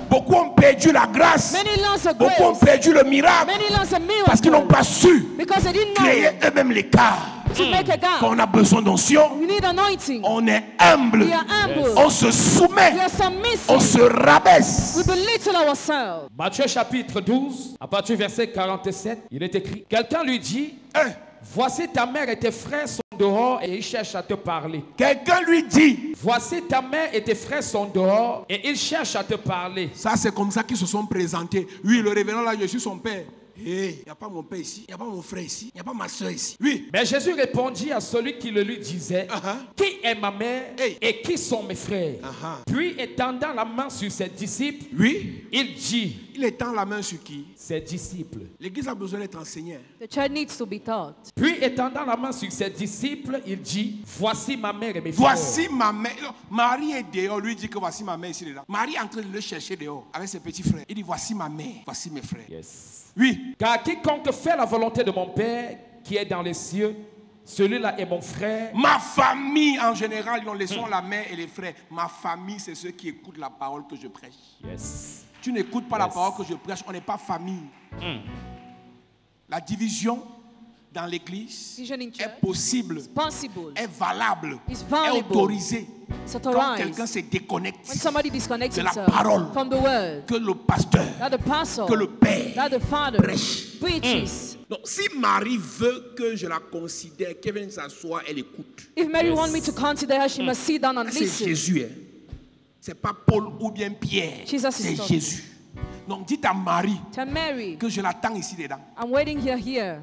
beaucoup ont perdu la grâce, Many lost a beaucoup ont grace. perdu le miracle Many lost a parce qu'ils n'ont miracle. pas su Because they didn't créer know eux-mêmes l'écart. to make a Quand gap. on a besoin d'onction, You need anointing. on est humble, We are humble. on se soumet, We are on submissive. se rabaisse. We belittle ourselves. Matthieu chapitre 12, à partir du verset 47, il est écrit, quelqu'un lui dit, Hein? voici ta mère et tes frères sont dehors et ils cherchent à te parler. Quelqu'un lui dit, Voici ta mère et tes frères sont dehors et ils cherchent à te parler. ça c'est comme ça qu'ils se sont présentés. Oui, le révérend là, je suis son père. Il n'y a pas mon père ici, il n'y a pas mon frère ici, il n'y a pas ma soeur ici. Oui. Mais Jésus répondit à celui qui le lui disait, Uh-huh. qui est ma mère Hey. et qui sont mes frères? Uh-huh. Puis étendant la main sur ses disciples, Oui. il dit, Il étend la main sur qui? ses disciples. L'église a besoin d'être enseignée. The church needs to be taught. Puis étendant la main sur ses disciples, il dit, voici ma mère et mes frères. Voici ma mère. Marie est dehors, lui dit que voici ma mère ici dedans. Marie est en train de le chercher dehors avec ses petits frères. Il dit voici ma mère, voici mes frères. Yes. Oui. Car quiconque fait la volonté de mon Père qui est dans les cieux, celui-là est mon frère. Ma famille en général, nous laissons la mère et les frères. Ma famille, c'est ceux qui écoutent la parole que je prêche. Yes. Tu n'écoutes pas la parole que je prêche, on n'est pas famille. La division dans l'église Division in est church. possible, Possible. est valable, It's est valuable. autorisée It's quand authorized. quelqu'un se déconnecte When somebody disconnects de la himself parole. from the word, que le pasteur, that the pastor, que le père that the father prêche. preaches. Donc, si Marie veut que je la considère, qu'elle vienne s'asseoir, elle écoute. If Mary wants me to consider her, she must sit down and C'est listen. Jésus. Hein. C'est pas Paul ou bien Pierre. Jesus is C'est talking. Jésus. Donc, dites à Marie Tell Mary, que je l'attends ici dedans. I'm waiting here.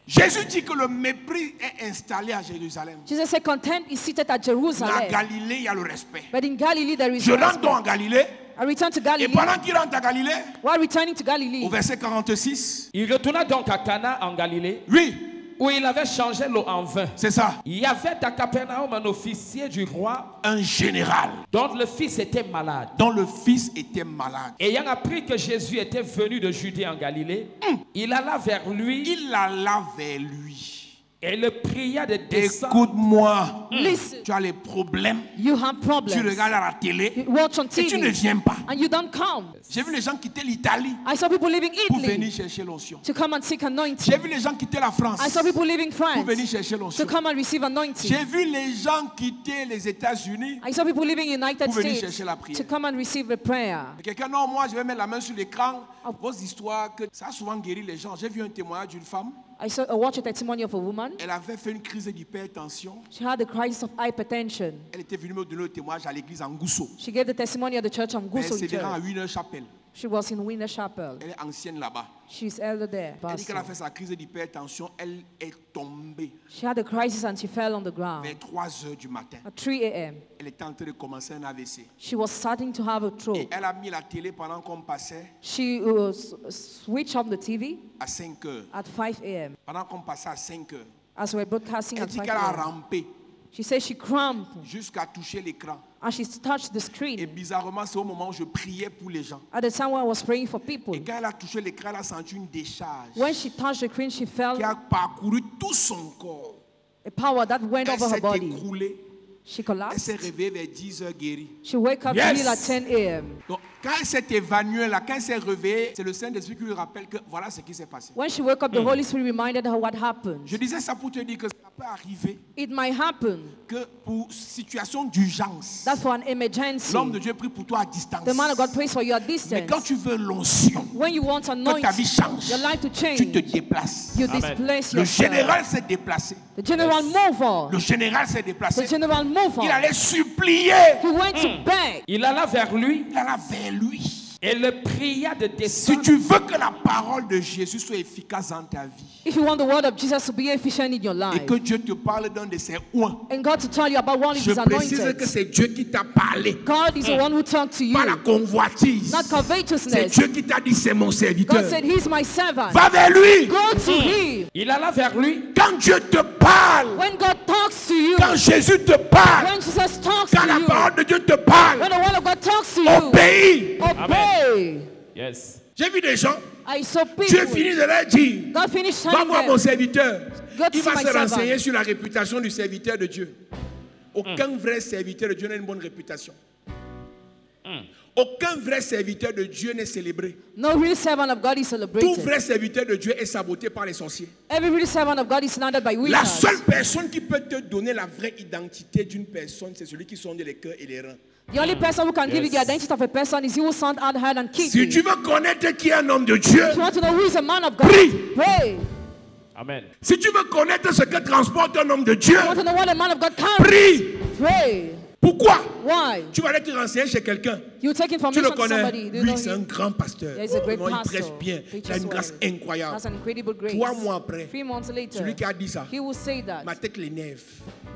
Jésus dit que le mépris est installé à Jérusalem. Jesus said, content is seated at Dans Jerusalem. Galilée, il y a le respect. But in Galilee, there is Je rentre donc respect. en Galilée. I returned to Et Galilee. pendant qu'il rentre à Galilée, While returning to Galilee, au verset 46, Il retourna donc à Cana en Galilée, oui, où il avait changé l'eau en vin. c'est ça. Il y avait à Capernaum un officier du roi Un général dont le fils était malade. dont le fils était malade. Ayant appris que Jésus était venu de Judée en Galilée, il alla vers lui Il alla vers lui. et le pria de descendre. Écoute-moi. listen, Tu as les problèmes. you have Tu problems. regardes à la télé You watch on et tu ne TV viens pas. and you don't come. J'ai vu les gens quitter l'Italie I saw people leaving pour venir Italy chercher l'onction. to come and seek J'ai anointing. vu les gens quitter la France I saw people leaving pour France venir chercher to l'onction. come and receive anointing. J'ai vu les gens quitter les États-Unis. I saw people leaving United Pour venir States chercher la prière. to come and receive a prayer. Et quelqu'un, non, moi je vais mettre la main sur l'écran. Vos histoires, que ça a souvent guéri les gens. J'ai vu un témoignage d'une femme. I saw watch a testimony of a woman. Elle avait fait une crise d'hypertension. She had a crisis of hypertension. Elle était venue me donner le témoignage à l'église en Gousso. She gave the testimony at the church of Elle Guso s'est rendue à Church. Winner Chapel. She was in Winner Chapel. Elle est ancienne là-bas. She's elder there. Elle dit qu'elle a pastor. fait sa crise d'hypertension. Elle est tombée She had a crisis and she fell on the ground vers 3 heures du matin. at 3 a.m. Elle était en train de commencer un AVC. She was starting to have a Et stroke. elle a mis la télé pendant qu'on passait She switched on the TV à 5 heures. at 5 a.m. Pendant qu'on passait à 5 heures, As we're broadcasting Elle at dit qu'elle a 5 a.m. rampé She said she cramped jusqu'à toucher l'écran. and she touched the Et screen bizarrement, c'est au moment où je priais pour les gens. at the time when I was praying for people. Et quand elle a touché l'écran, elle a senti une décharge When she touched the screen, she felt qui a parcouru tout son corps. a power that went Elle over her s'est body. écroulée. She Elle collapsed. s'est réveillée vers 10h guérie. She woke up Yes. to heal at 10 a.m. Donc, quand elle s'est évanouie là, quand elle s'est réveillée, c'est le Saint-Esprit qui lui rappelle que voilà ce qui s'est passé. When she woke up, the Holy Spirit reminded her what happened. Je disais ça pour te dire que ça peut arriver It might happen que pour situation d'urgence, that for an emergency, l'homme de Dieu prie pour toi à distance. the man of God prays for you at Mais distance. quand tu veux l'onction, When you want que ta anointing, vie change, your life to tu te change, déplaces. you Amen. displace Le yourself. général s'est déplacé. The general move Le on. général s'est The déplacé. general move Il on. allait supplier. He went to beg. Il alla vers lui Il alla vers lui. et le pria de Si descendre. tu veux que la parole de Jésus soit efficace dans ta vie If you want the word of Jesus to be efficient in your et life, que Dieu te parle d'un de ses oins, and God to tell you about one of je his précise que anointed, c'est Dieu qui t'a parlé, God is the one who talked to you, pas la convoitise. not C'est covetousness. Dieu qui t'a dit c'est mon serviteur. God said, He's my servant. Va vers lui. Go to him. Il alla vers lui. Quand Dieu te parle, When God talks to you, quand Jésus te parle, when Jesus talks quand to la you, parole de Dieu te parle, when the word of God talks to you, obéis. obey. Yes. J'ai vu des gens, I saw Dieu people. finit de leur dire, God finished va telling voir them, mon serviteur. Go Il to va my se servant. renseigner sur la réputation du serviteur de Dieu. Aucun vrai serviteur de Dieu n'a une bonne réputation. Aucun vrai serviteur de Dieu n'est célébré. No real servant of God is Tout celebrated. vrai serviteur de Dieu est saboté par les sorciers. Every real servant of God is slandered by La wizards. seule personne qui peut te donner la vraie identité d'une personne, c'est celui qui sonde les cœurs et les reins. The only person who can give you the Yes. identity of a person is he who sound out head and Si kidney. tu veux connaître qui est un homme de Dieu, If you want to know who is a man of God, Prie. pray. Amen. si tu veux connaître ce que transporte un homme de Dieu, You want to know what a man of God carries, prie. pray. Pourquoi? Why? Tu vas aller te renseigner chez quelqu'un. You take Tu information le from connais. somebody. Do you Lui, know c'est un him? grand pasteur. Yeah, he's a great Non, il prêche pastor. bien. Il a une grâce incroyable. Has an incredible grace. 3 mois après, 3 months later, celui qui a dit ça, he will say that. ma tête l'énerve.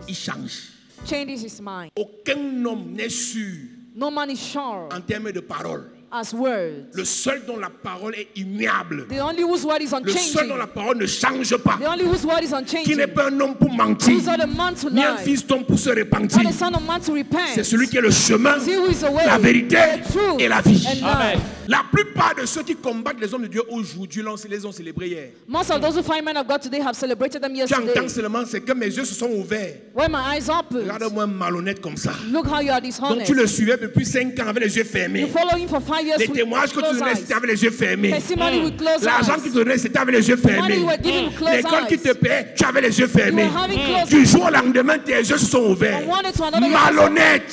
Il change. Changes his mind. Aucun homme n'est sûr No man is sure en termes de parole. as words. Le seul dont la parole est immuable. The only whose word is Le seul dont unchanging. la parole ne change pas. The only whose word is Qui n'est unchanging. pas un homme pour mentir. Who's not a man to Ni un lie. fils d'homme pour se repentir. Not a son of man to repent. C'est celui qui est le chemin, He who is the way, la vérité the truth, et la vie. and Amen. life. La plupart de ceux qui combattent les hommes de Dieu aujourd'hui, les ont célébrés hier. Most of those who find men of God today have celebrated them Tu yesterday. entends seulement, c'est que mes yeux se sont ouverts. When my eyes open, Regarde-moi malhonnête comme ça. look how you are Donc dishonest. tu le suivais depuis 5 ans avec les yeux You fermés. follow him for 5 years Les with témoignages que tu closed donnais, eyes. c'était avec les yeux fermés. Testimony with closed L'argent eyes. qu'il te donnait, c'était avec les yeux Money fermés. you were giving with closed L'école qui eyes. te paie, tu avais les yeux fermés. You were having closed Du jour au lendemain, tes yeux se sont ouverts. From one day to another, you Malhonnête.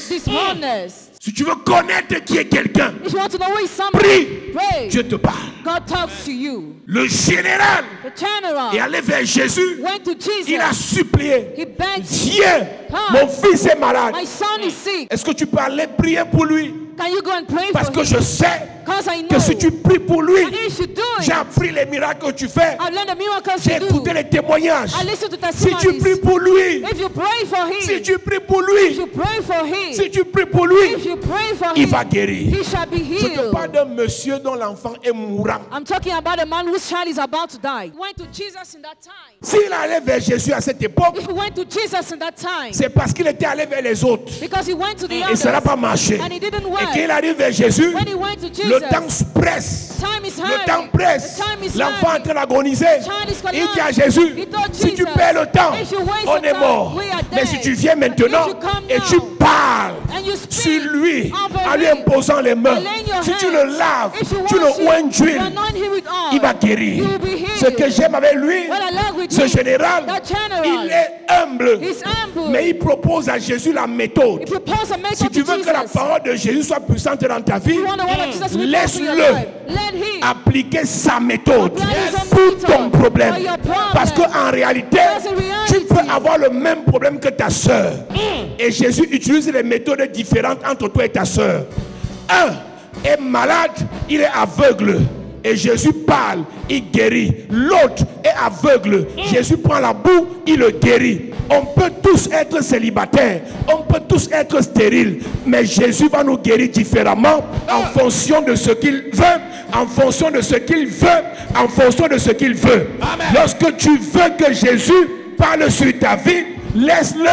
dishonest. Si tu veux connaître qui est quelqu'un, If you want to know who is somebody, prie. pray. Dieu te parle. God talks to you. Le général The general est allé vers Jésus. went to Jesus. Il a supplié. He begged, Viens, Come. mon fils est malade. my son is sick. Est-ce que tu peux aller prier pour lui? Can you go and pray Parce for que him? je sais Because I know que si tu pries pour lui, that you should do j'ai it. appris les miracles que tu fais. I've learned the miracles J'ai you do. écouté les témoignages. I listen to Si tu testimonies. pries pour lui, If you pray for him, si tu pries pour if lui, you pray for him, si tu pries pour lui, if you pray for il him, va guérir. he shall be Je te healed. parle d'un monsieur dont l'enfant est mourant. I'm talking about a man whose child is about to die. He went to Jesus in that time. S'il allait vers Jésus à cette époque, If he went to Jesus in that time, c'est parce qu'il était allé vers les autres. because he went to the Et others, ça n'a pas marché. and it didn't Et work. quand il arrive vers Jésus, When he went to le Jesus, temps se presse. time is Le hurrying. temps presse. The time is L'enfant est en hurrying. train d'agoniser. Child is Il dit à collapsed. Jésus, He told si tu Jesus, perds le temps, if you waste on the est time, mort. we are Mais dead. si tu viens maintenant If you come et now, tu parles and you sur speak lui over en lui him, imposant les mains, laying your si tu hands, le laves, if you tu le wash him, oins d'huile, you anoint him with oil, il va guérir. he will be healed. Ce que j'aime avec lui, What I love with ce him, général, that general, il est humble. he's humble. Mais il propose à Jésus la méthode. If you pose a method Si tu to veux que la Jesus, parole de Jésus soit puissante dans ta vie, you want the word of Jesus to be powerful in your laisse-le life, let him appliquer sa méthode apply his own pour method ton problème. for your problem. Parce qu'en réalité, Because in reality, tu peux avoir le même problème que ta soeur. Et Jésus utilise des méthodes différentes entre toi et ta soeur. Un est malade, il est aveugle. Et Jésus parle, il guérit. L'autre est aveugle. Jésus prend la boue, il le guérit. On peut tous être célibataires, on peut tous être stériles, mais Jésus va nous guérir différemment en fonction de ce qu'il veut, en fonction de ce qu'il veut, en fonction de ce qu'il veut. Amen. Lorsque tu veux que Jésus parles sur ta vie, laisse-le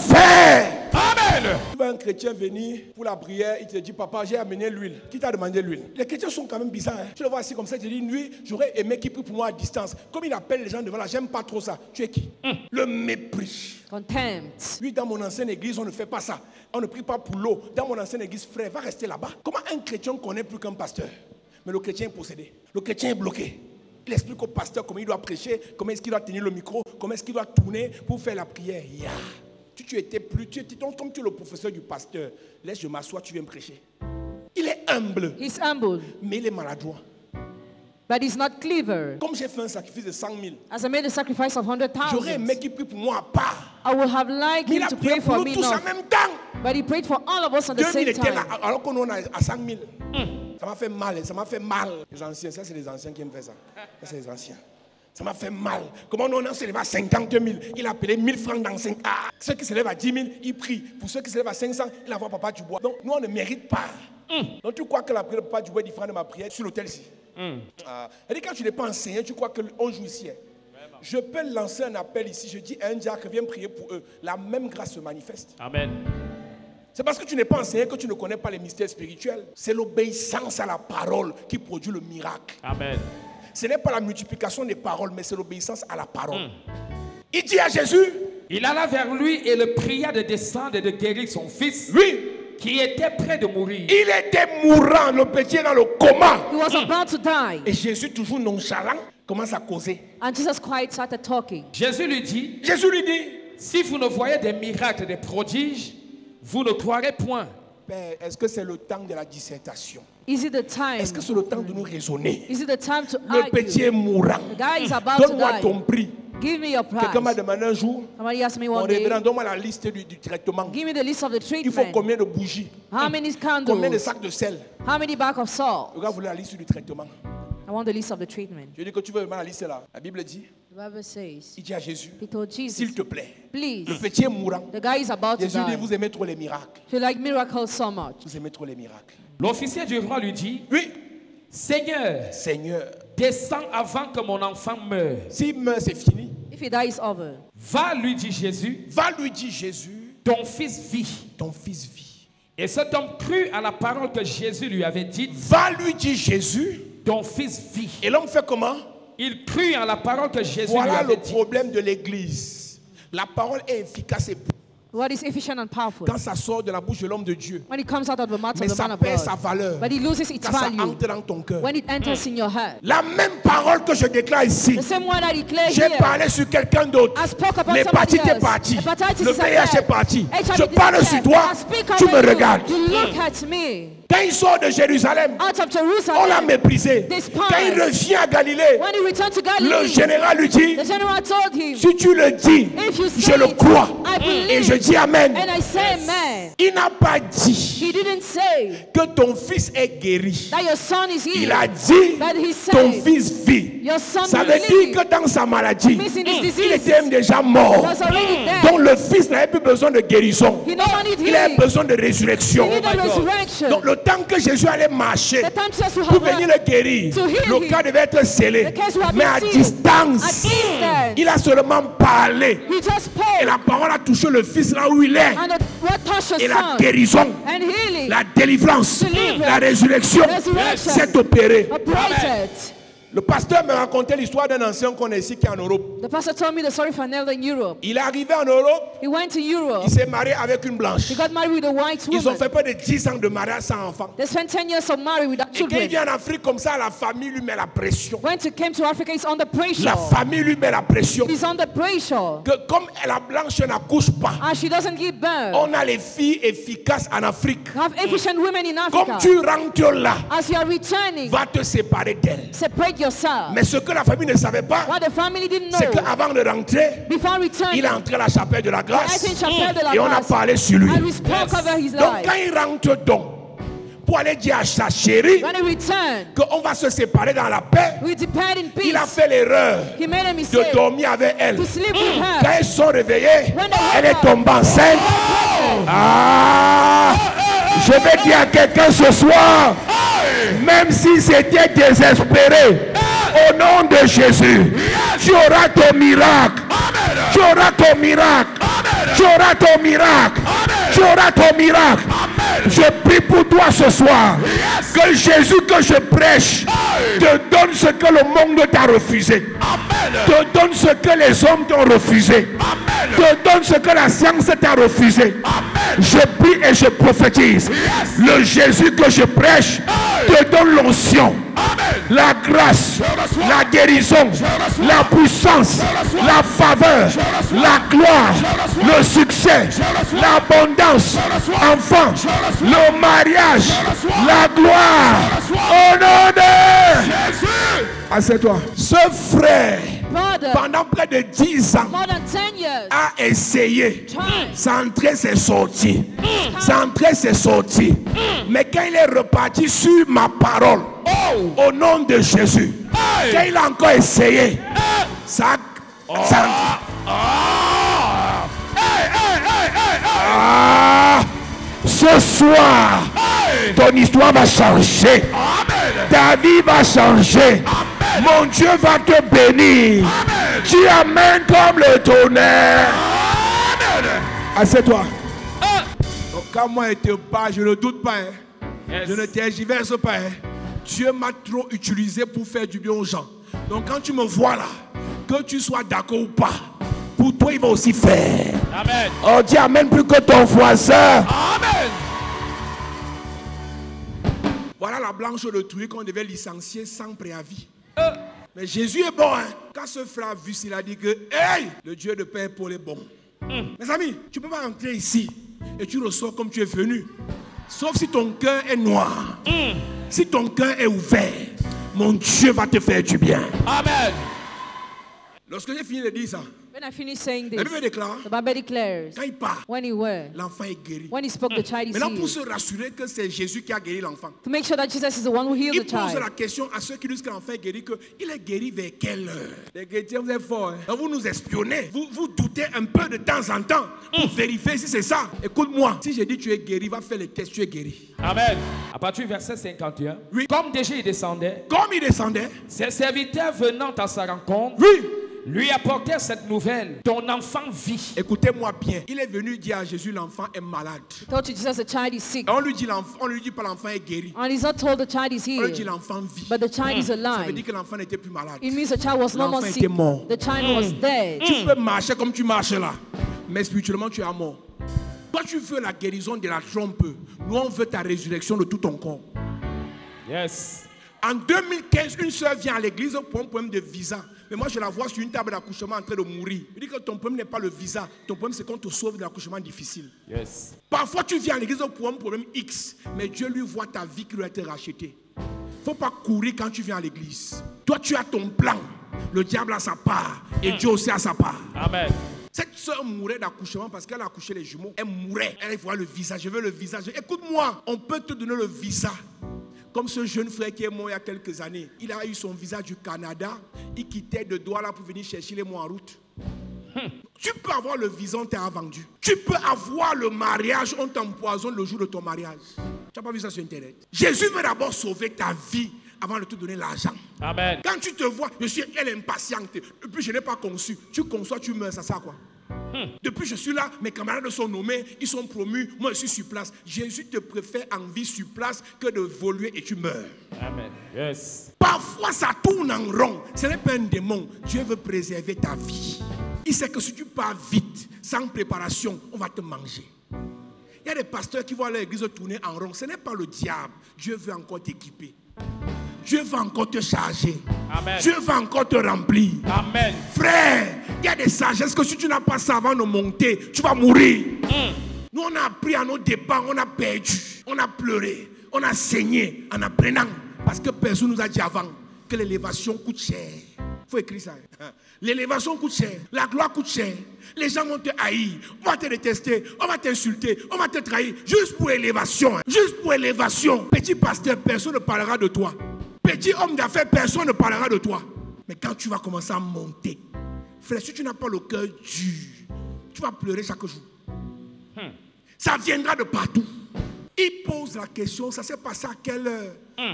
faire. Amen. Tu vois un chrétien venir pour la prière, il te dit, papa, j'ai amené l'huile. Qui t'a demandé l'huile? Les chrétiens sont quand même bizarres. Hein? Tu le vois assis comme ça, tu te dis, lui, j'aurais aimé qu'il prie pour moi à distance. Comme il appelle les gens devant là, j'aime pas trop ça. Tu es qui? Le mépris. Contempt. Lui, dans mon ancienne église, on ne fait pas ça. On ne prie pas pour l'eau. Dans mon ancienne église, frère, va rester là-bas. Comment un chrétien connaît plus qu'un pasteur? Mais le chrétien est possédé. Le chrétien est bloqué. Il explique au pasteur comment il doit prêcher, comment est-ce qu'il doit tenir le micro, comment est-ce qu'il doit tourner pour faire la prière. Yeah. Tu étais plus, comme tu es le professeur du pasteur, laisse je m'assois, tu viens me prêcher. Il est humble. He's humble. Mais il est maladroit. But he's not clever. Comme j'ai fait un sacrifice de 100 000, As I made a sacrifice of 100,000, j'aurais aimé qu'il prie pour moi à part. I would have liked Mais il him a to prié pray pour for nous me tous en now. même temps. But he prayed for all of us at the 2000 same étaient là, time. alors qu'on est à 100 000. Ça m'a fait mal, ça m'a fait mal. Les anciens, ça c'est les anciens qui aiment faire ça. Ça c'est les anciens. Ça m'a fait mal. Comment on s'élève à 50 000, il a appelé 1000 francs dans 5 ans. Ceux qui s'élèvent à 10 000, ils prient. Pour ceux qui s'élèvent à 500, il envoie Papa Dubois. Donc nous on ne mérite pas. Donc tu crois que la prière de Papa Dubois est différente de ma prière sur l'autel ici? Et quand tu n'es pas enseigné, tu crois qu'on joue ici. Je peux lancer un appel ici, je dis à un diacre, viens prier pour eux. La même grâce se manifeste. Amen. C'est parce que tu n'es pas enseigné que tu ne connais pas les mystères spirituels. C'est l'obéissance à la parole qui produit le miracle. Amen. Ce n'est pas la multiplication des paroles, mais c'est l'obéissance à la parole. Il dit à Jésus, il alla vers lui et le pria de descendre et de guérir son fils, oui, qui était près de mourir. il était mourant, le petit est dans le coma. He was about to die. Et Jésus, toujours nonchalant, commence à causer. And Jesus quiet started talking. Jésus lui dit, Jésus lui dit, si vous ne voyez des miracles, des prodiges, vous ne croirez point. Père, est-ce que c'est le temps de la dissertation? Is it the time? Est-ce que c'est le temps de nous raisonner? Is it the time to Le petit est argue? mourant. The guy is about to Donne-moi ton die. prix. Give me your price. Quelqu'un m'a demandé un jour, Somebody asked me mon one day, révérend, donne-moi la liste du traitement. give me the list of the Il faut treatment. combien de bougies? How many Combien de candles? sacs de sel? How many bags of salt? Le gars voulait la liste du traitement. I want the list of the treatment. Je dis que tu veux vraiment la liste là. La Bible dit, The Bible says, il dit à Jésus, he told s'il Jesus, te plaît, please, le petit est mourant. the guy is about to Jésus dit, die. vous aimez trop les miracles. You like miracles so much. Vous aimez trop les miracles. L'officier du roi lui dit, Oui, Seigneur, Seigneur, descends avant que mon enfant meure. s'il meurt, c'est fini. If he dies, over. Va, lui dit Jésus, Va lui dire Jésus, ton fils vit. ton fils vit. Et cet homme crut à la parole que Jésus lui avait dite, Va lui dire Jésus, ton fils vit. et l'homme fait comment? Il crut en la parole que Jésus lui Voilà avait le dit. problème de l'église. La parole est efficace et What is efficient and powerful? quand ça sort de la bouche de l'homme de Dieu. When it comes out of the mouth Mais of the man ça of perd sa God. valeur But it loses its quand ça value entre dans ton cœur. when it enters in your heart. La même parole que je déclare ici, The same one I declare j'ai here. parlé sur quelqu'un d'autre. I spoke about L'hépatite somebody est else. partie. Hepatitis Le is VIH est dead. parti. HIV Je is parle dead. sur toi. I speak Tu over me you. regardes. You look at me. Quand il sort de Jérusalem, Out of on l'a Jerusalem. méprisé. Despised. Quand il revient à Galilée, When he returned to le Galilee, général lui dit, the general told him, si tu le dis, if you je say le it, crois. I believe. Et je dis Amen. And I say amen. Il n'a pas dit He didn't say que ton fils est guéri. that your son is Il healed. a dit, But he said, ton fils vit. your son Ça will veut dire live. que dans sa maladie, Means in this il disease, était même déjà mort. was already dead. Donc le fils n'avait plus besoin de guérison. He no more need Il avait healing. besoin de résurrection. He need a resurrection. Donc le temps que Jésus allait marcher The time Jesus will pour have venir le guérir, to heal le him. cas devait être scellé. The case will have Mais been à sealed. distance, At distance. il a seulement parlé. He just Et spoke. la parole a touché le fils là où il est. And what touched Et your la son guérison, and healing la délivrance, Deliverance. la résurrection Resurrection. s'est opérée. operated. Le pasteur me racontait l'histoire d'un ancien qu'on a ici qui est en Europe. The pastor told me the story of an elder in Europe. Il est arrivé en Europe, He went to Europe. il s'est marié avec une blanche. He got married with a white Ils ont woman. fait près de 10 ans de mariage sans enfant. They spent 10 years of marriage without Et quand il children. vient en Afrique comme ça, la famille lui met la pression. When he came to Africa, he's under pressure. La famille lui met la pression. He's under pressure. Que comme la blanche n'accouche pas, And she doesn't give birth. on a les filles efficaces en Afrique. You have efficient women in Comme Africa. tu rentres là, As you are returning, va te séparer d'elle. separate yourself. Mais ce que la famille ne savait pas, What the family didn't c'est know, qu'avant de rentrer, before returning, il est entré à la chapelle de la I grâce think chapelle de la et on a grâce, parlé sur lui. and we spoke over his Donc quand life. il rentre donc, pour aller dire à sa chérie When he returned, qu'on va se séparer dans la paix, we depart in il a peace. fait l'erreur He made a de mistake dormir avec elle. to sleep with Quand her. ils sont réveillés, When they elle woke est up, tombée enceinte. Ah! Je vais dire à quelqu'un ce soir, même si c'était désespéré, au nom de Jésus, tu auras ton miracle. Tu auras ton miracle. Tu auras ton miracle. Tu auras ton miracle. Je prie pour toi ce soir. Que Jésus que je prêche te donne ce que le monde t'a refusé. Te donne ce que les hommes t'ont refusé. Te donne ce que la science t'a refusé. Je prie et je prophétise. Le Jésus que je prêche te donne l'onction, la grâce, la guérison, la puissance, la faveur, la gloire, le succès, l'abondance, enfin, le mariage, la gloire. Au nom de Jésus. Assieds-toi. Ce frère, pendant près de 10 ans, a essayé. S'entrer, c'est sorti. S'entrer, c'est sorti. Mais quand il est reparti sur ma parole, au nom de Jésus, quand il a encore essayé, ça. Ce soir, ton histoire va changer. Ta vie va changer. Mon Dieu va te bénir. Tu amènes comme le tonnerre. Assieds-toi. Donc, quand moi je te parle, je ne doute pas. Je ne tergiverse pas. Dieu m'a trop utilisé pour faire du bien aux gens. Donc quand tu me vois là, que tu sois d'accord ou pas, pour toi il va aussi faire. Amen. Oh, dis amen plus que ton voisin. Amen. Voilà la blanche de truie qu'on devait licencier sans préavis. Mais Jésus est bon. Quand ce frère a vu, il a dit que hey, le Dieu de paix pour les bons. Mes amis, tu ne peux pas entrer ici et tu ressors comme tu es venu. Sauf si ton cœur est noir. Si ton cœur est ouvert, mon Dieu va te faire du bien. Amen. Lorsque j'ai fini de dire ça, when I finished saying this, la Bible déclare, the Bible declares, quand il part, when he were, l'enfant est guéri. when he spoke, the child is Maintenant, pour healed. se rassurer que c'est Jésus qui a guéri l'enfant, To make sure that Jesus is the one who healed il the pose child. la question à ceux qui disent que l'enfant est guéri, qu'il est guéri vers quelle heure? Les chrétiens, vous êtes forts. Hein? Vous nous espionnez. Vous doutez un peu de temps en temps pour vérifier si c'est ça. Écoute-moi, si j'ai dit tu es guéri, va faire les tests, tu es guéri. Amen. À partir du verset 51. Oui. Comme déjà il descendait, Comme il descendait, ses serviteurs venant à sa rencontre, oui, lui apportèrent cette nouvelle: ton enfant vit. écoutez-moi bien. Il est venu dire à Jésus, l'enfant est malade. Told you Jesus, the child is sick. On lui dit pas l'enfant est guéri. And he's not told the child is On lui dit healed, l'enfant vit. but the child is Ça veut alive. dire que l'enfant n'était plus malade. It means the child was no more L'enfant sick. était mort. The child was dead. Tu peux marcher comme tu marches là, mais spirituellement tu es mort. Toi tu veux la guérison de la trompe. Nous on veut ta résurrection de tout ton corps. Yes. En 2015, une soeur vient à l'église pour un problème de visa. Mais moi je la vois sur une table d'accouchement en train de mourir. Je dis que ton problème n'est pas le visa. Ton problème c'est qu'on te sauve de l'accouchement difficile. Yes. Parfois tu viens à l'église pour un problème X. Mais Dieu lui voit ta vie qui doit être rachetée. Il ne faut pas courir quand tu viens à l'église. Toi tu as ton plan. Le diable a sa part. Et Dieu aussi a sa part. Amen. Cette soeur mourait d'accouchement parce qu'elle a accouché les jumeaux. Elle mourait. Elle voit le visage. Je veux le visage. Écoute-moi, on peut te donner le visa. Comme ce jeune frère qui est mort il y a quelques années. Il a eu son visa du Canada. Il quittait de Douala pour venir chercher les mots en route. Tu peux avoir le visa, on t'a vendu. Tu peux avoir le mariage, on t'empoisonne le jour de ton mariage. Tu n'as pas vu ça sur Internet? Jésus veut d'abord sauver ta vie avant de te donner l'argent. Amen. Quand tu te vois, elle est impatiente. Depuis, je n'ai pas conçu. Tu conçois, tu meurs, ça sert à quoi? Depuis je suis là, mes camarades sont nommés, ils sont promus, moi je suis sur place. Jésus te préfère en vie sur place que de voler et tu meurs. Amen. Yes. Parfois ça tourne en rond. Ce n'est pas un démon. Dieu veut préserver ta vie. Il sait que si tu pars vite, sans préparation, on va te manger. Il y a des pasteurs qui voient l'église tourner en rond. Ce n'est pas le diable. Dieu veut encore t'équiper. Dieu va encore te charger. Amen. Dieu va encore te remplir. Amen. Frère, il y a des sagesses que si tu n'as pas ça avant de monter, tu vas mourir. Nous, on a appris à nos dépens, on a perdu, on a pleuré, on a saigné en apprenant. Parce que personne nous a dit avant que l'élévation coûte cher. Il faut écrire ça. L'élévation coûte cher, la gloire coûte cher. Les gens vont te haïr, on va te détester, on va t'insulter, on va te trahir. Juste pour élévation. Juste pour élévation. Petit pasteur, personne ne parlera de toi. Petit homme d'affaires, personne ne parlera de toi. Mais quand tu vas commencer à monter, frère, si tu n'as pas le cœur dur, tu vas pleurer chaque jour. Ça viendra de partout. Il pose la question, ça s'est passé à quelle heure?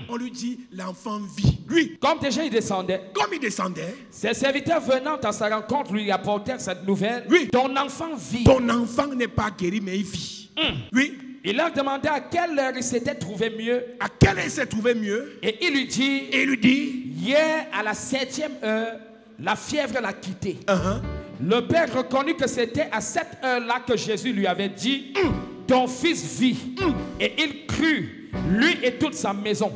On lui dit, l'enfant vit. Lui, Comme déjà il descendait, comme il descendait, ses serviteurs venant à sa rencontre lui apportèrent cette nouvelle. Oui. Ton enfant vit. ton enfant n'est pas guéri, mais il vit. Oui. Il leur demanda à quelle heure il s'était trouvé mieux. À quelle heure il s'est trouvé mieux? Et il lui dit, Et il lui dit, hier à la 7e heure, la fièvre l'a quitté. uh-huh. Le père reconnut que c'était à cette heure-là que Jésus lui avait dit, ton fils vit. Et il crut, lui et toute sa maison.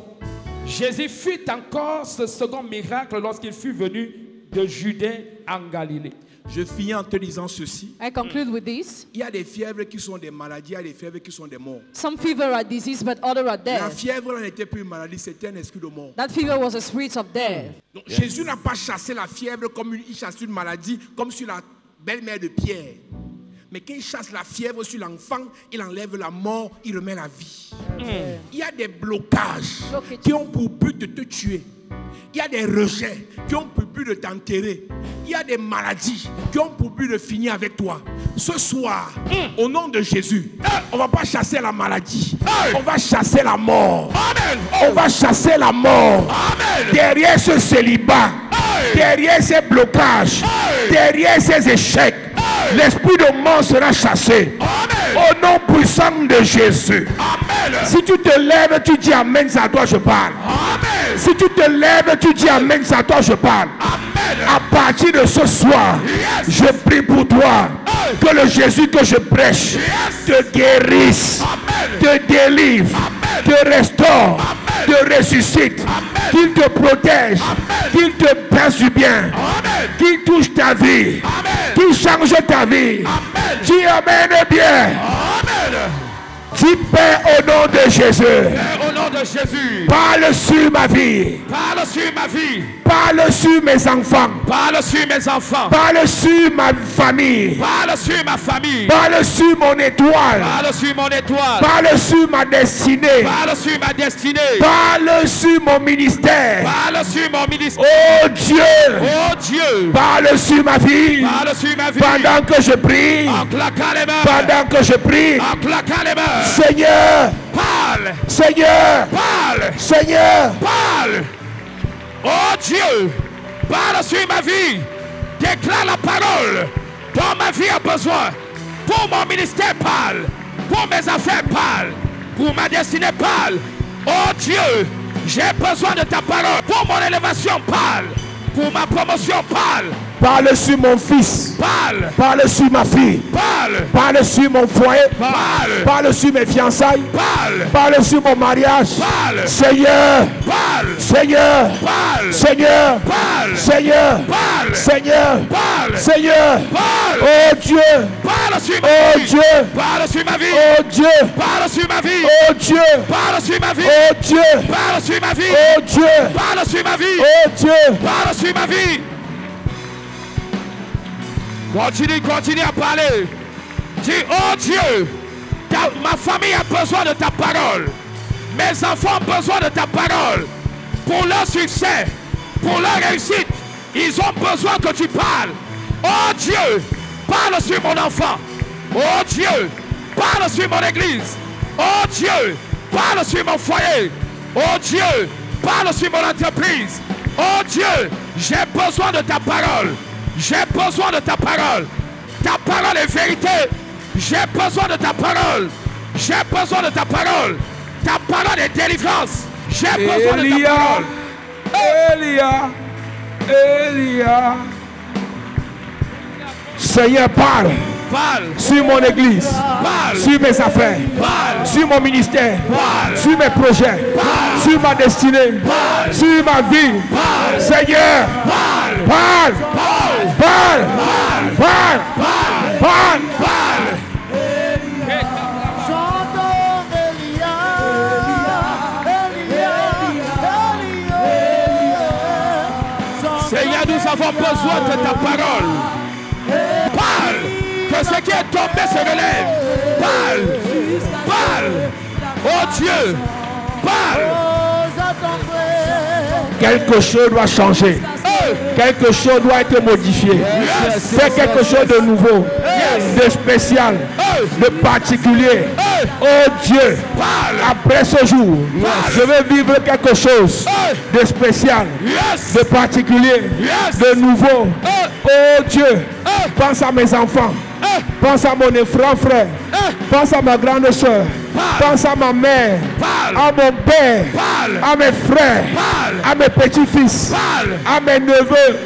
Jésus fit encore ce second miracle lorsqu'il fut venu de Judée en Galilée. Je finis en te disant ceci. I conclude with this. Il y a des fièvres qui sont des maladies, il y a des fièvres qui sont des morts. Some fever are disease, but other are La death. fièvre n'était plus une maladie, c'était un esprit de mort. That fever was a spirit of death. Donc, Jésus n'a pas chassé la fièvre comme il chasse une maladie, comme sur la belle-mère de Pierre. Mais quand il chasse la fièvre sur l'enfant, il enlève la mort, il remet la vie. Il y a des blocages qui ont pour but de te tuer. Il y a des rejets qui ont pour but de t'enterrer. Il y a des maladies qui ont pour but de finir avec toi. Ce soir, au nom de Jésus, on ne va pas chasser la maladie. On va chasser la mort. On va chasser la mort. Derrière ce célibat, derrière ces blocages, derrière ces échecs, l'esprit de mort sera chassé. Au nom puissant de Jésus. Si tu te lèves, tu dis Amen, c'est à toi je parle. Si tu te lèves, tu dis Amen, c'est à toi je parle. À partir de ce soir, je prie pour toi que le Jésus que je prêche te guérisse, te délivre, te restaure, te ressuscite, qu'il te protège, qu'il te passe du bien, qu'il touche ta vie, qu'il change ta vie. Dis Amen bien. Dis Père au nom de Jésus. Père, au nom de Jésus, Parle sur ma vie. parle sur ma vie, Parle sur mes enfants. parle sur mes enfants, Parle sur ma famille. parle sur ma famille, Parle sur mon étoile. parle sur mon étoile, Parle sur ma destinée. parle sur ma destinée, Parle sur mon ministère. parle sur mon ministère. Oh Dieu. Oh Dieu, Parle sur ma vie. parle sur ma vie, Pendant que je prie. en claquant les mains, Pendant que je prie. en claquant les mains, Seigneur. parle, Seigneur. parle, Seigneur. parle. Oh Dieu, parle sur ma vie, déclare la parole dont ma vie a besoin. Pour mon ministère, parle. Pour mes affaires, parle. Pour ma destinée, parle. Oh Dieu, j'ai besoin de ta parole. Pour mon élévation, parle. Pour ma promotion, parle. Parle sur mon fils. Parle, Parle sur ma fille. parle, Parle sur mon foyer. parle, Parle sur mes fiançailles. parle, Parle sur mon mariage. parle, Seigneur. parle, Seigneur. parle, Seigneur. parle, Seigneur. parle, Seigneur. parle, Seigneur. parle, Oh Dieu. parle sur ma Oh vie, Dieu. parle sur ma vie, Oh Dieu. parle sur ma vie, Oh Dieu. parle sur ma vie, Oh Dieu. parle sur ma vie, Oh Dieu. parle sur ma vie, Oh Dieu. parle sur ma vie. Continue, continue à parler. Dis, oh Dieu, ma famille a besoin de ta parole. Mes enfants ont besoin de ta parole. Pour leur succès, pour leur réussite, ils ont besoin que tu parles. Oh Dieu, parle sur mon enfant. Oh Dieu, parle sur mon église. Oh Dieu, parle sur mon foyer. Oh Dieu, parle sur mon entreprise. Oh Dieu, j'ai besoin de ta parole. J'ai besoin de ta parole. Ta parole est vérité. J'ai besoin de ta parole. J'ai besoin de ta parole. Ta parole est délivrance. J'ai besoin de ta parole. Elia. Seigneur, parle Parle. sur mon église, Parle. sur mes affaires, Parle. sur mon ministère, Parle. sur mes projets, Parle. sur ma destinée, Parle. sur ma vie. Parle. Seigneur, Parle. parle, Parle. parle, Parle. parle, Parle. parle. Parle. Seigneur, nous avons besoin de ta parole. Parle. Que ce qui est tombé se relève. Parle. Parle. Oh Dieu. Parle. Quelque chose doit changer. Quelque chose doit être modifié. Fais quelque chose de nouveau, de spécial, de particulier. Oh Dieu, après ce jour, je veux vivre quelque chose de spécial, de particulier, de nouveau. Oh Dieu, pense à mes enfants. Pense à mon frère, pense à ma grande soeur, pense à ma mère, à mon père, à mes frères, à mes petits-fils, à mes neveux,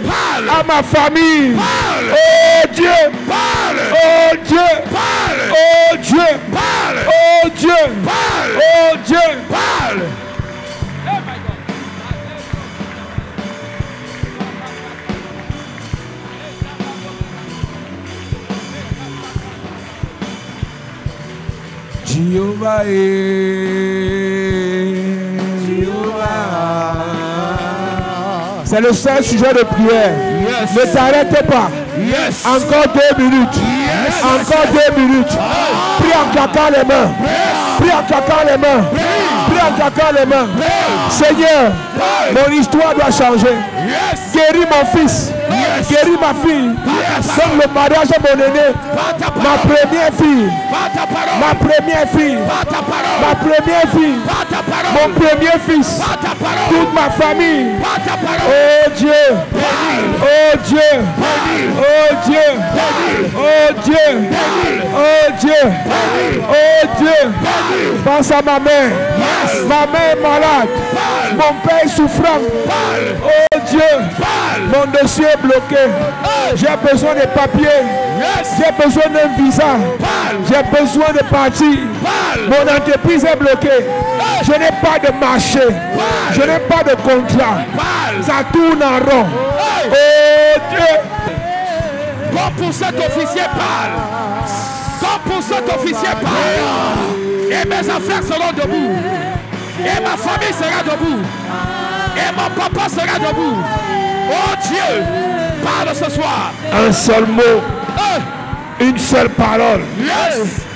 à ma famille. Oh Dieu, oh Dieu, oh Dieu, oh Dieu, oh Dieu. Jéhovah C'est le seul sujet de prière. Ne t'arrêtez pas. Encore 2 minutes. Encore 2 minutes. Prie en claquant les mains. Prie en claquant les mains. Prie en claquant les mains. Seigneur, mon histoire doit changer. Guéris mon fils. Guéris ma fille. Donne le mariage à mon aîné. Ma première fille. Ma première fille. Ma première fille. Mon premier fils. Toute ma famille. Oh Dieu. Oh Dieu. Oh Dieu. Oh Dieu. Oh Dieu. Oh Dieu. Pense à ma mère. Ma mère est malade. Mon père est souffrant. Oh Dieu. Mon dossier est bloqué. J'ai besoin de papiers. J'ai besoin d'un visa. J'ai besoin de partir. Mon entreprise est bloquée. Je n'ai pas de marché. Je n'ai pas de contrat. Ça tourne en rond. Oh Dieu. Comme pour cet officier parle. Comme pour cet officier parle. Et mes affaires seront debout. Et ma famille sera debout. Et mon papa sera debout. Oh Dieu, parle ce soir. Un seul mot. Une seule parole. Yes.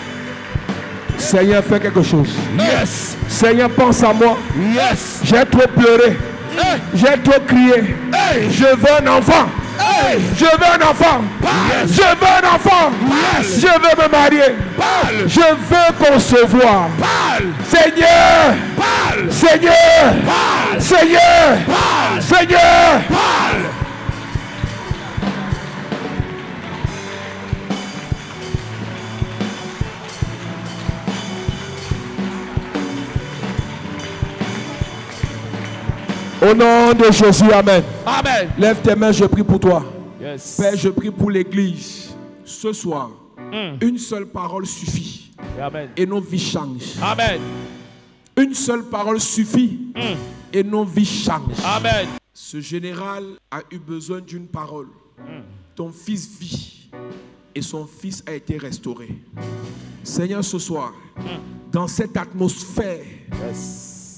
Seigneur, fais quelque chose. Yes. Seigneur, pense à moi. Yes. J'ai trop pleuré. J'ai trop crié. Je veux un enfant. Je veux un enfant. Je veux un enfant. Je veux me marier. Je veux concevoir. Seigneur. Seigneur. Seigneur. Seigneur. Au nom de Jésus, amen. Amen. Lève tes mains, je prie pour toi. Yes. Père, je prie pour l'église. Ce soir, une seule parole suffit. Amen. Et nos vies changent. Amen. Une seule parole suffit. Et nos vies changent. Amen. Ce général a eu besoin d'une parole. Ton fils vit. Et son fils a été restauré. Seigneur, ce soir, dans cette atmosphère,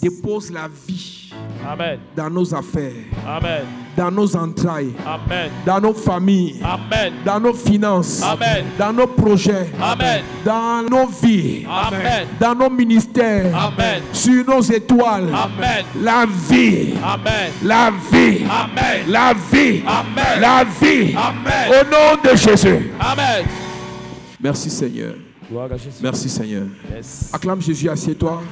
dépose la vie. Amen. Dans nos affaires. Amen. Dans nos entrailles. Amen. Dans nos familles. Amen. Dans nos finances. Amen. Dans nos projets. Amen. Dans nos vies. Amen. Dans nos ministères. Amen. Sur nos étoiles. Amen. La vie. Amen. La vie. Amen. La vie. Amen. La vie. Amen. Au nom de Jésus. Amen. Merci Seigneur. Gloire à Jésus. Merci Seigneur. Yes. Acclame Jésus, assieds-toi.